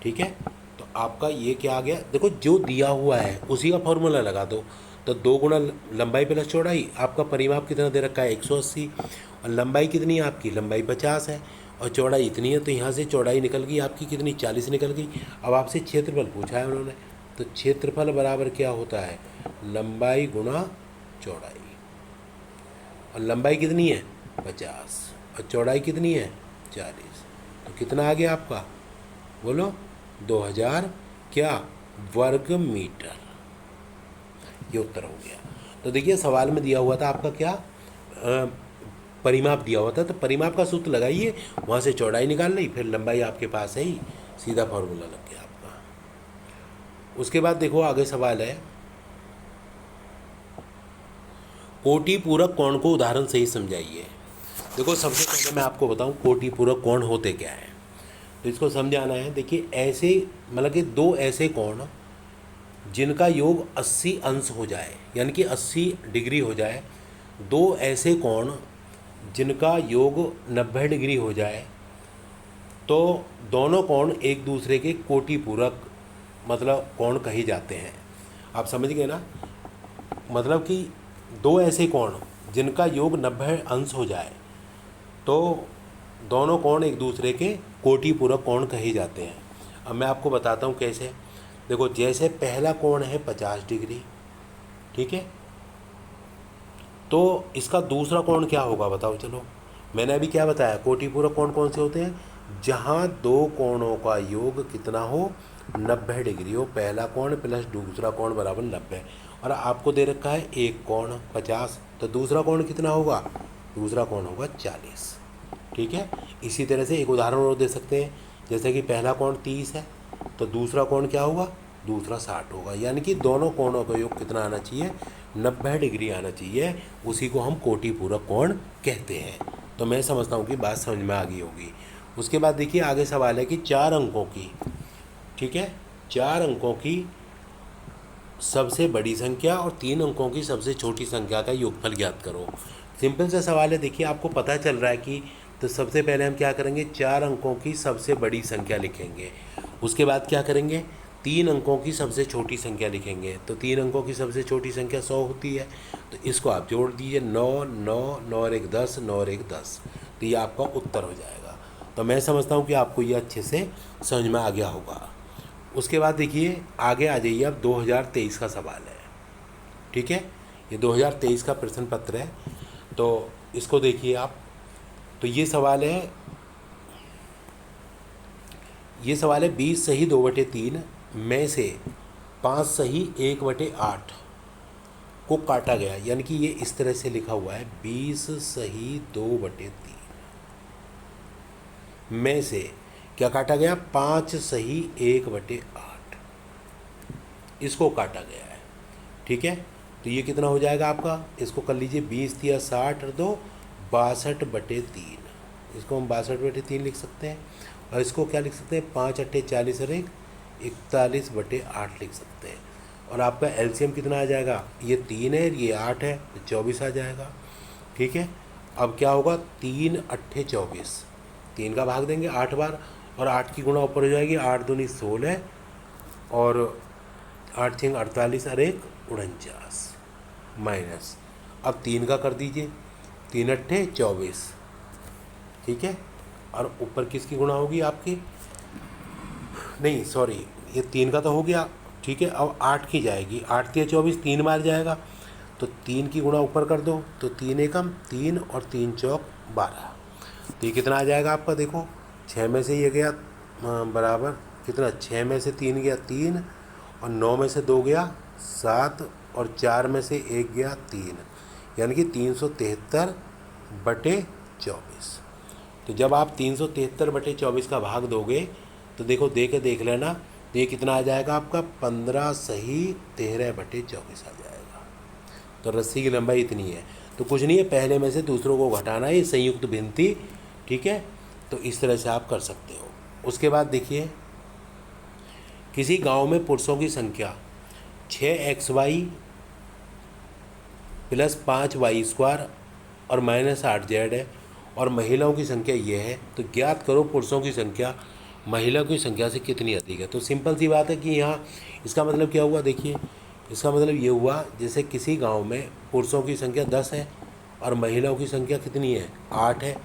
ठीक है, तो आपका ये क्या आ गया, देखो जो दिया हुआ है उसी का फॉर्मूला लगा दो। तो 2 गुना लंबाई प्लस चौड़ाई, आपका परिमाप कितना दे रखा है 180, और लंबाई कितनी है आपकी, लंबाई 50 है और चौड़ाई इतनी है, तो यहाँ से चौड़ाई निकल गई आपकी कितनी, 40 निकल गई। अब आपसे क्षेत्रफल पूछा है उन्होंने, तो क्षेत्रफल बराबर क्या होता है, लंबाई गुणा चौड़ाई, और लंबाई कितनी है 50 और चौड़ाई कितनी है 40, तो कितना आ गया आपका, बोलो 2000 क्या वर्ग मीटर, ये उत्तर हो गया। तो देखिए सवाल में दिया हुआ था आपका क्या, परिमाप दिया हुआ था, तो परिमाप का सूत्र लगाइए, वहाँ से चौड़ाई निकाल ली, फिर लंबाई आपके पास है ही, सीधा फॉर्मूला लग गया आपका। उसके बाद देखो आगे सवाल है, कोटि पूरक कोण को उदाहरण से ही समझाइए। देखो सबसे पहले मैं आपको बताऊं कोटि पूरक कोण होते क्या है, तो इसको समझाना है। देखिए ऐसे मतलब कि दो ऐसे कोण जिनका योग 80 अंश हो जाए, यानी कि 80 डिग्री हो जाए, दो ऐसे कोण जिनका योग 90 डिग्री हो जाए, तो दोनों कोण एक दूसरे के कोटि पूरक मतलब कोण कहे जाते हैं। आप समझ गए ना, मतलब कि दो ऐसे कोण जिनका योग 90 अंश हो जाए, तो दोनों कोण एक दूसरे के कोटि पूरक कोण कहे जाते हैं। अब मैं आपको बताता हूँ कैसे। देखो जैसे पहला कोण है 50 डिग्री, ठीक है, तो इसका दूसरा कोण क्या होगा बताओ, चलो मैंने अभी क्या बताया, कोटि पूरक कोण कौन से होते हैं, जहाँ दो कोणों का योग कितना हो 90 डिग्री हो, पहला कोण प्लस दूसरा कोण बराबर 90, और आपको दे रखा है एक कोण 50, तो दूसरा कोण कितना होगा, दूसरा कोण होगा 40। ठीक है, इसी तरह से एक उदाहरण और दे सकते हैं, जैसे कि पहला कोण 30 है, तो दूसरा कोण क्या होगा, दूसरा 60 होगा, यानी कि दोनों कोणों का योग कितना आना चाहिए, 90 डिग्री आना चाहिए, उसी को हम कोटि पूरक कोण कहते हैं। तो मैं समझता हूँ कि बात समझ में आ गई होगी। उसके बाद देखिए आगे सवाल है कि 4 अंकों की, ठीक है, 4 अंकों की सबसे बड़ी संख्या और 3 अंकों की सबसे छोटी संख्या का योगफल ज्ञात करो। सिंपल सा सवाल है, देखिए आपको पता चल रहा है कि, तो सबसे पहले हम क्या करेंगे, 4 अंकों की सबसे बड़ी संख्या लिखेंगे, उसके बाद क्या करेंगे, 3 अंकों की सबसे छोटी संख्या लिखेंगे, तो 3 अंकों की सबसे छोटी संख्या 100 होती है, तो इसको आप जोड़ दीजिए, 9 9 9 और 1 10, 9 और 1 10, तो ये आपका उत्तर हो जाएगा। तो मैं समझता हूँ कि आपको ये अच्छे से समझ में आ गया होगा। उसके बाद देखिए आगे आ जाइए, अब 2023 का सवाल है, ठीक है, ये 2023 का प्रश्न पत्र है, तो इसको देखिए आप। तो ये सवाल है 20 सही 2/3 में से 5 सही 1/8 को काटा गया, यानी कि ये इस तरह से लिखा हुआ है, 20 सही 2/3 में से क्या काटा गया, 5 सही 1/8, इसको काटा गया है। ठीक है, तो ये कितना हो जाएगा आपका, इसको कर लीजिए, 20 या 60 और 2 62/3, इसको हम 62/3 लिख सकते हैं, और इसको क्या लिख सकते हैं, 5 अट्ठे 40 और 1 41/8 लिख सकते हैं। और आपका एलसीएम कितना आ जाएगा, ये 3 है ये 8 है, तो 24 आ जाएगा। ठीक है, अब क्या होगा, 3 अट्ठे 24, 3 का भाग देंगे 8 बार, और 8 की गुणा ऊपर हो जाएगी, 8 दूनी 16 और 8 छः 48 और 1 49 माइनस, अब 3 का कर दीजिए, 3 अट्ठे 24, ठीक है, और ऊपर किसकी गुणा होगी आपकी, नहीं सॉरी, ये 3 का तो हो गया, ठीक है, अब 8 की जाएगी, 8 के 24 3 बार जाएगा, तो 3 की गुणा ऊपर कर दो, तो 3 एकम 3 और 3 चौक 12, तो ये कितना आ जाएगा आपका, देखो 6 में से ये गया बराबर कितना, 6 में से 3 गया 3, और 9 में से 2 गया 7, और 4 में से 1 गया 3, यानी कि 373/24। तो जब आप 373/24 का भाग दोगे, तो देखो देख लेना, तो ये कितना आ जाएगा आपका, 15 सही 13/24 आ जाएगा। तो रस्सी की लंबाई इतनी है, तो कुछ नहीं है, पहले में से दूसरों को घटाना है, संयुक्त भिन्नती। ठीक है, तो इस तरह से आप कर सकते हो। उसके बाद देखिए, किसी गांव में पुरुषों की संख्या 6XY प्लस 5y² और माइनस 8z है और महिलाओं की संख्या ये है, तो ज्ञात करो पुरुषों की संख्या महिलाओं की संख्या से कितनी अधिक है। तो सिंपल सी बात है कि यहाँ इसका मतलब क्या हुआ, देखिए इसका मतलब ये हुआ जैसे किसी गांव में पुरुषों की संख्या 10 है और महिलाओं की संख्या कितनी है, 8 है,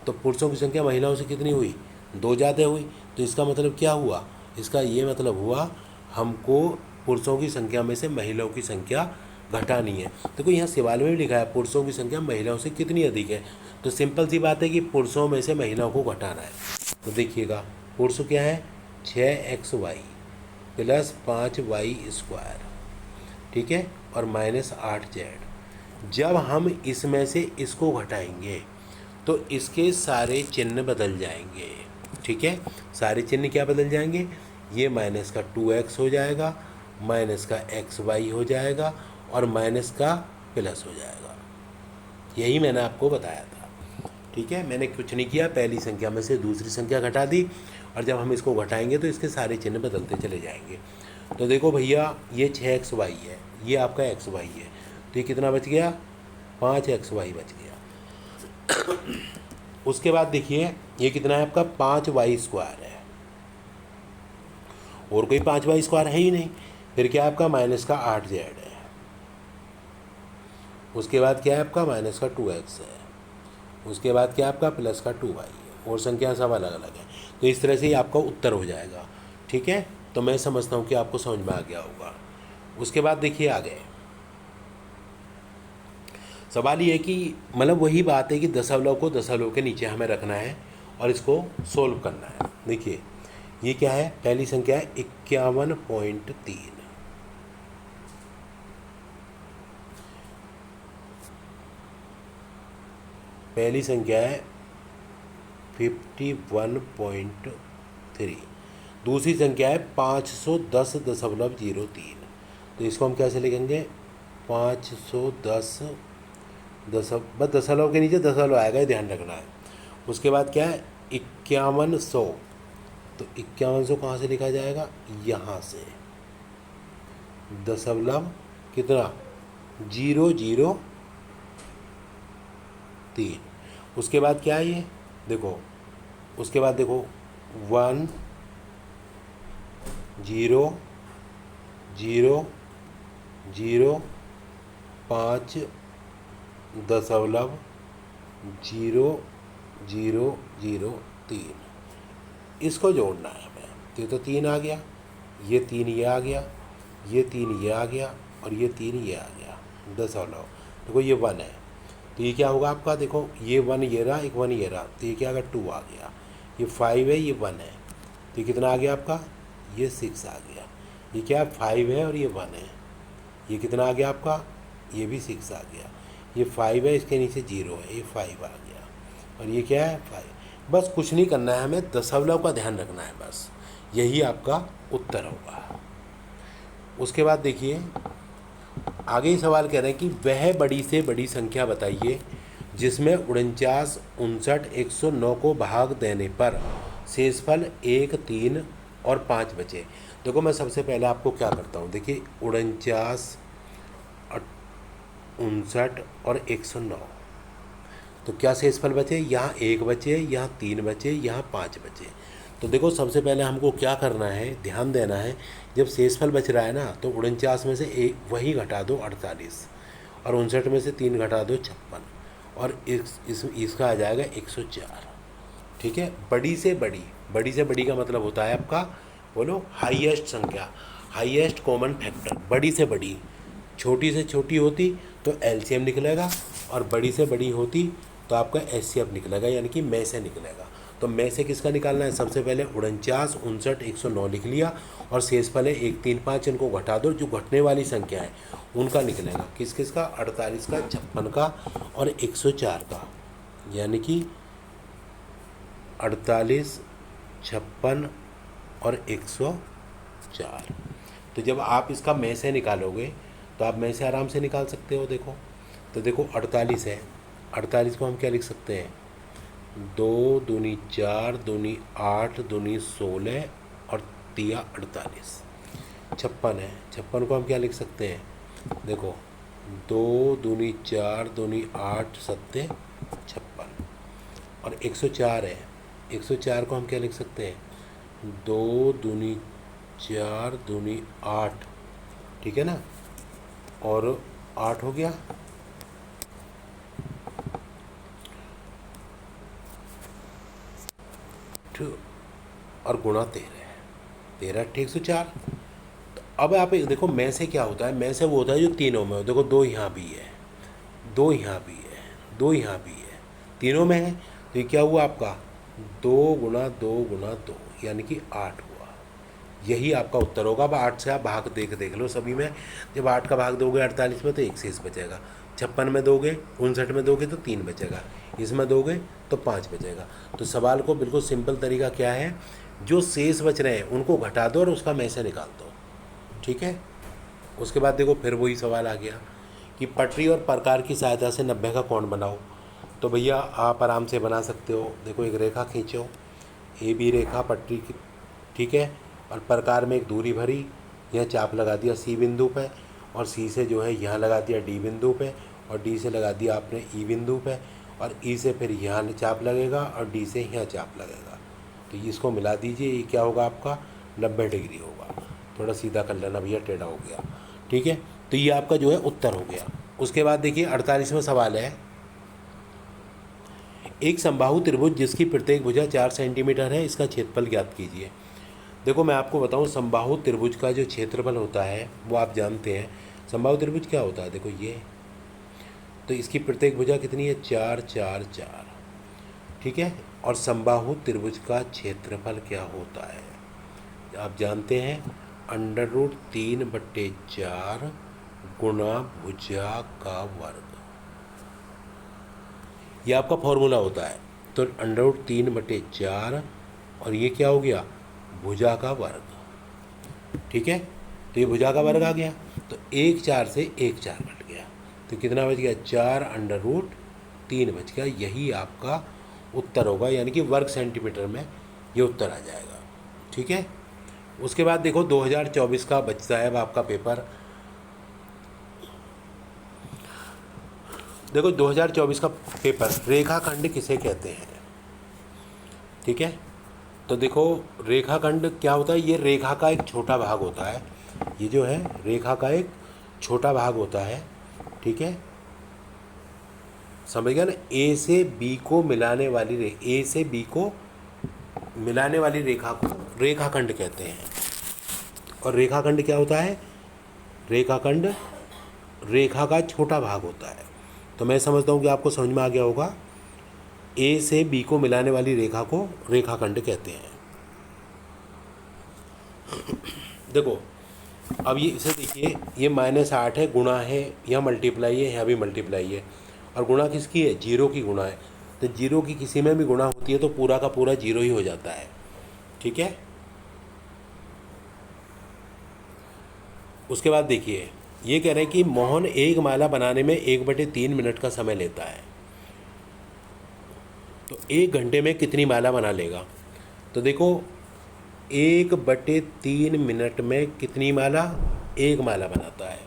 तो पुरुषों की संख्या महिलाओं से कितनी हुई, 2 ज़्यादा हुई। तो इसका मतलब क्या हुआ, इसका ये मतलब हुआ हमको पुरुषों की संख्या में से महिलाओं की संख्या घटानी है। देखो यहाँ सवाल में भी लिखा है पुरुषों की संख्या महिलाओं से कितनी अधिक है, तो सिंपल सी बात है कि पुरुषों में से महिलाओं को घटाना है। तो देखिएगा पुरुष क्या है 6xy प्लस 5y², ठीक है, और माइनस 8z। जब हम इसमें से इसको घटाएंगे तो इसके सारे चिन्ह बदल जाएंगे, ठीक है, सारे चिन्ह क्या बदल जाएंगे, ये माइनस का 2x हो जाएगा, माइनस का xy हो जाएगा और माइनस का प्लस हो जाएगा। यही मैंने आपको बताया था, ठीक है। मैंने कुछ नहीं किया, पहली संख्या में से दूसरी संख्या घटा दी और जब हम इसको घटाएंगे तो इसके सारे चिन्ह बदलते चले जाएंगे। तो देखो भैया ये 6xy है, ये आपका xy है, तो ये कितना बच गया, 5xy बच गया। उसके बाद देखिए ये कितना है आपका 5y² है, और कोई 5y² है ही नहीं, फिर क्या है आपका माइनस का 8z है, उसके बाद क्या है आपका माइनस का 2x है, उसके बाद क्या है आपका प्लस का 2y है, और संख्या सब अलग अलग है। तो इस तरह से ही आपका उत्तर हो जाएगा, ठीक है। तो मैं समझता हूँ कि आपको समझ में आ गया होगा। उसके बाद देखिए आगे सवाल ये है कि मतलब वही बात है कि दशमलव को दशमलव के नीचे हमें रखना है और इसको सोल्व करना है। देखिए ये क्या है, पहली संख्या है 51.3, पहली संख्या है 51.3, दूसरी संख्या है 510.03। तो इसको हम कैसे लिखेंगे, 510 बस दशमलव के नीचे दशमलव आएगा, ये ध्यान रखना है। उसके बाद क्या है 5100, तो 5100 कहाँ से लिखा जाएगा, यहाँ से दशमलव कितना 003। उसके बाद क्या है ये देखो, उसके बाद देखो 1 0 0 0 5 दशमलव 0003, इसको जोड़ना है हमें। तो 3 आ गया, ये 3 ये आ गया, ये 3 ये आ गया और ये 3 ये आ गया दशमलव। देखो ये 1 है, तो ये क्या होगा आपका, देखो ये 1 ये रहा, एक 1 ये रहा, तो ये क्या आ गया 2 आ गया, ये 5 है, ये 1 है, तो ये कितना आ गया आपका, ये 6 आ गया। ये क्या 5 है और ये 1 है, ये कितना आ गया आपका, ये भी 6 आ गया। ये 5 है, इसके नीचे 0 है, ये 5 आ गया, और ये क्या है 5। बस कुछ नहीं करना है हमें, दशमलव का ध्यान रखना है, बस यही आपका उत्तर होगा। उसके बाद देखिए आगे ही सवाल कह रहे हैं कि वह बड़ी से बड़ी संख्या बताइए जिसमें 49 59 109 को भाग देने पर शेषफल 1 3 और 5 बचे। देखो मैं सबसे पहले आपको क्या करता हूँ, देखिए 49 59 और 109, तो क्या शेषफल बचे, यहाँ 1 बचे, यहाँ 3 बचे, यहाँ 5 बचे। तो देखो सबसे पहले हमको क्या करना है, ध्यान देना है, जब शेषफल बच रहा है ना तो 49 में से एक वही घटा दो 48, और 59 में से 3 घटा दो 56, और इसका आ जाएगा 104, ठीक है। बड़ी से बड़ी का मतलब होता है आपका, बोलो हाईएस्ट संख्या, हाईएस्ट कॉमन फैक्टर। बड़ी से बड़ी, छोटी से छोटी होती तो एलसीएम निकलेगा, और बड़ी से बड़ी होती तो आपका एचसीएफ निकलेगा, यानी कि में से निकलेगा। तो में से किसका निकालना है, सबसे पहले 49 59 109 लिख लिया, और शेषफल है 1 3 5, इनको घटा दो, जो घटने वाली संख्या है उनका निकलेगा, किस किस का, 48 का, 56 का और 104 का, यानी कि 48 56 और 104। तो जब आप इसका में से निकालोगे तो आप में से आराम से निकाल सकते हो। देखो तो देखो 48 है, 48 को हम क्या लिख सकते हैं, 2 दूनी 4 दूनी 8 दूनी 16 और 3 48। 56 है, 56 को हम क्या लिख सकते हैं, देखो 2 दूनी 4 दूनी 8 सत्ते 56 और 104 है। 104 को हम क्या लिख सकते हैं, 2 दूनी 4 दूनी 8, ठीक है ना, और 8 हो गया, और गुणा 13 104। तो अब आप देखो में से क्या होता है, में से वो होता है जो तीनों में हो। देखो 2 यहाँ भी है, 2 यहाँ भी है, 2 यहाँ भी है, तीनों में है। तो ये क्या हुआ आपका 2 गुणा 2 गुणा 2 यानी कि 8 हुआ। यही आपका उत्तर होगा। अब 8 से आप भाग देख लो सभी में। जब 8 का भाग दोगे 48 में तो 1 शेष बचेगा, 56 में दोगे, 59 में दोगे तो 3 बचेगा, इसमें दोगे तो 5 बचेगा। तो सवाल को बिल्कुल सिंपल तरीका क्या है, जो शेष बच रहे हैं उनको घटा दो और उसका में से निकाल दो, ठीक है। उसके बाद देखो फिर वही सवाल आ गया कि पटरी और प्रकार की सहायता से 90 का कोण बनाओ। तो भैया आप आराम से बना सकते हो। देखो एक रेखा खींचो, ए बी रेखा पटरी की, ठीक है, और प्रकार में एक दूरी भरी, यह चाप लगा दिया सी बिंदु पे, और सी से जो है यहाँ लगा दिया डी बिंदु पे, और डी से लगा दिया आपने ई बिंदु पे, और ई से फिर यहाँ चाप लगेगा और डी से यहाँ चाप लगेगा। तो इसको मिला दीजिए, ये क्या होगा आपका 90 डिग्री होगा। थोड़ा सीधा कर लेना भैया, टेढ़ा हो गया, ठीक है। तो ये आपका जो है उत्तर हो गया। उसके बाद देखिए 48वां सवाल है, एक समबाहु त्रिभुज जिसकी प्रत्येक भुजा 4 सेंटीमीटर है, इसका क्षेत्रफल ज्ञात कीजिए। देखो मैं आपको बताऊं, समबाहु त्रिभुज का जो क्षेत्रफल होता है वो आप जानते हैं। समबाहु त्रिभुज क्या होता है, देखो ये, तो इसकी प्रत्येक भुजा कितनी है, 4 4 4, ठीक है। और समबाहु त्रिभुज का क्षेत्रफल क्या होता है, आप जानते हैं, √3/4 गुणा भुजा का वर्ग, ये आपका फॉर्मूला होता है। तो √3/4 और ये क्या हो गया, भुजा का वर्ग, ठीक है। तो ये भुजा का वर्ग आ गया, तो 1 4 से 1 4 घट गया, तो कितना बच गया, 4√3 बच गया। यही आपका उत्तर होगा, यानी कि वर्ग सेंटीमीटर में ये उत्तर आ जाएगा, ठीक है। उसके बाद देखो 2024 का बचता है अब आपका पेपर। देखो 2024 का पेपर, रेखाखंड किसे कहते हैं, ठीक है। तो देखो रेखाखंड क्या होता है, ये रेखा का एक छोटा भाग होता है, ये जो है रेखा का एक छोटा भाग होता है, ठीक है, समझ गया ना। ए से बी को मिलाने वाली ए से बी को मिलाने वाली रेखा को रेखाखंड कहते हैं। और रेखाखंड क्या होता है, रेखाखंड रेखा का छोटा भाग होता है। तो मैं समझता हूँ कि आपको समझ में आ गया होगा, ए से बी को मिलाने वाली रेखा को रेखाखंड कहते हैं। देखो अब ये इसे देखिए, ये -8 है, गुणा है, यहाँ मल्टीप्लाई है, यहाँ भी मल्टीप्लाई है, और गुणा किसकी है, जीरो की गुणा है। तो जीरो की किसी में भी गुणा होती है तो पूरा का पूरा जीरो ही हो जाता है, ठीक है। उसके बाद देखिए ये कह रहे हैं कि मोहन एक माला बनाने में 1/3 मिनट का समय लेता है, तो 1 घंटे में कितनी माला बना लेगा। तो देखो 1/3 मिनट में कितनी माला, 1 माला बनाता है।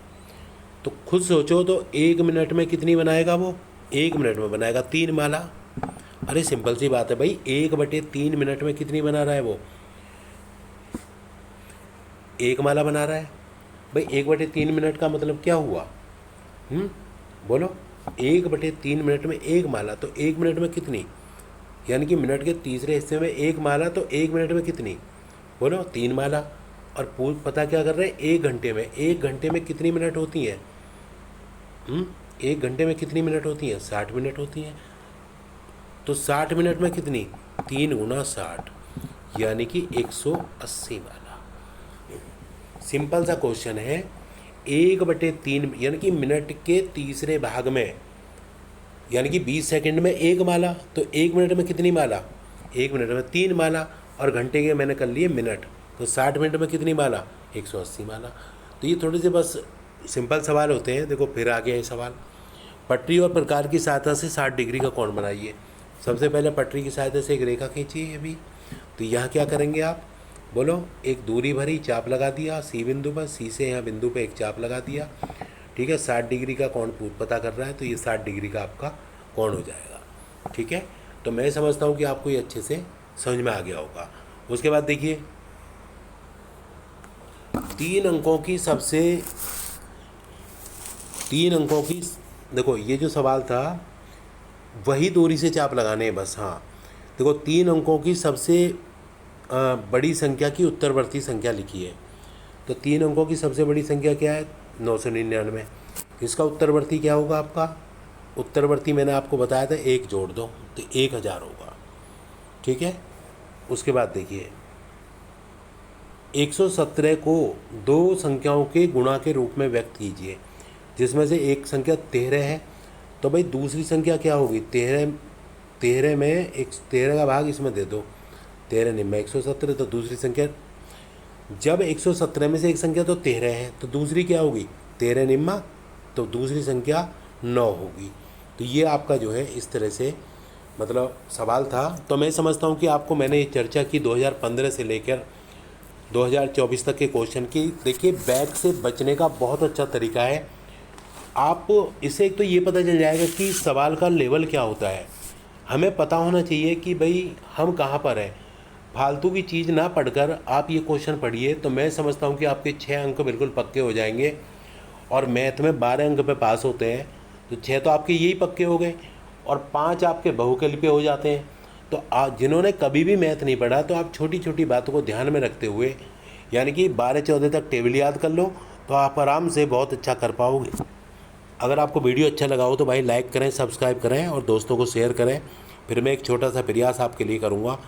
तो खुद सोचो, तो 1 मिनट में कितनी बनाएगा वो, 1 मिनट में बनाएगा 3 माला। अरे सिंपल सी बात है भाई, 1/3 मिनट में कितनी बना रहा है वो, 1 माला बना रहा है भाई। 1/3 मिनट का मतलब क्या हुआ, बोलो, 1/3 मिनट में 1 माला, तो 1 मिनट में कितनी, यानी कि मिनट के तीसरे हिस्से में 1 माला, तो 1 मिनट में कितनी, बोलो 3 माला। और पता क्या कर रहे हैं, 1 घंटे में, 1 घंटे में कितनी मिनट होती हैं, 1 घंटे में कितनी मिनट होती हैं, 60 मिनट होती हैं। तो 60 मिनट में कितनी, 3 × 60 यानी कि 180 माला। सिंपल सा क्वेश्चन है, 1/3 यानी कि मिनट के तीसरे भाग में, यानी कि 20 सेकंड में 1 माला, तो 1 मिनट में कितनी माला, 1 मिनट में 3 माला, और घंटे के मैंने कर लिए मिनट, तो 60 मिनट में कितनी माला, 180 माला। तो ये थोड़े से बस सिंपल सवाल होते हैं। देखो फिर आ गया ये सवाल, पटरी और प्रकार की सहायता से 60 डिग्री का कोण बनाइए। सबसे पहले पटरी की सहायता से एक रेखा खींचिए अभी। तो यहाँ क्या करेंगे आप, बोलो, एक दूरी भरी, चाप लगा दिया सी बिंदु पर, सी से यहाँ बिंदु पर एक चाप लगा दिया, ठीक है। 60 डिग्री का कोण पता कर रहा है, तो ये 60 डिग्री का आपका कोण हो जाएगा, ठीक है। तो मैं समझता हूँ कि आपको ये अच्छे से समझ में आ गया होगा। उसके बाद देखिए 3 अंकों की देखो ये जो सवाल था वही दूरी से चाप लगाने हैं बस। हाँ देखो 3 अंकों की सबसे बड़ी संख्या की उत्तरवर्ती संख्या लिखी है। तो 3 अंकों की सबसे बड़ी संख्या क्या है? 999। इसका उत्तरवर्ती क्या होगा आपका? उत्तरवर्ती मैंने आपको बताया था 1 जोड़ दो तो 1000 होगा, ठीक है। उसके बाद देखिए 117 को 2 संख्याओं के गुणा के रूप में व्यक्त कीजिए, जिसमें से एक संख्या 13 है। तो भाई दूसरी संख्या क्या होगी? 13 में 13 का भाग इसमें दे दो, 13 निम्मा 117। तो दूसरी संख्या, जब 117 में से एक संख्या तो 13 है, तो दूसरी क्या होगी? 13 निम्मा, तो दूसरी संख्या 9 होगी। तो ये आपका जो है इस तरह से मतलब सवाल था। तो मैं समझता हूँ कि आपको मैंने ये चर्चा की 2015 से लेकर 2024 तक के क्वेश्चन की। देखिए बैक से बचने का बहुत अच्छा तरीका है। आप इससे एक तो ये पता चल जाएगा कि सवाल का लेवल क्या होता है। हमें पता होना चाहिए कि भाई हम कहाँ पर हैं। फालतू की चीज़ ना पढ़कर आप ये क्वेश्चन पढ़िए, तो मैं समझता हूँ कि आपके 6 अंक बिल्कुल पक्के हो जाएंगे। और मैथ में 12 अंक पे पास होते हैं, तो 6 तो आपके यही पक्के हो गए और 5 आपके बहुकल पे हो जाते हैं। तो जिन्होंने कभी भी मैथ नहीं पढ़ा, तो आप छोटी छोटी बातों को ध्यान में रखते हुए यानी कि 12-14 तक टेबल याद कर लो, तो आप आराम से बहुत अच्छा कर पाओगे। अगर आपको वीडियो अच्छा लगा हो तो भाई लाइक करें, सब्सक्राइब करें और दोस्तों को शेयर करें। फिर मैं एक छोटा सा प्रयास आपके लिए करूँगा।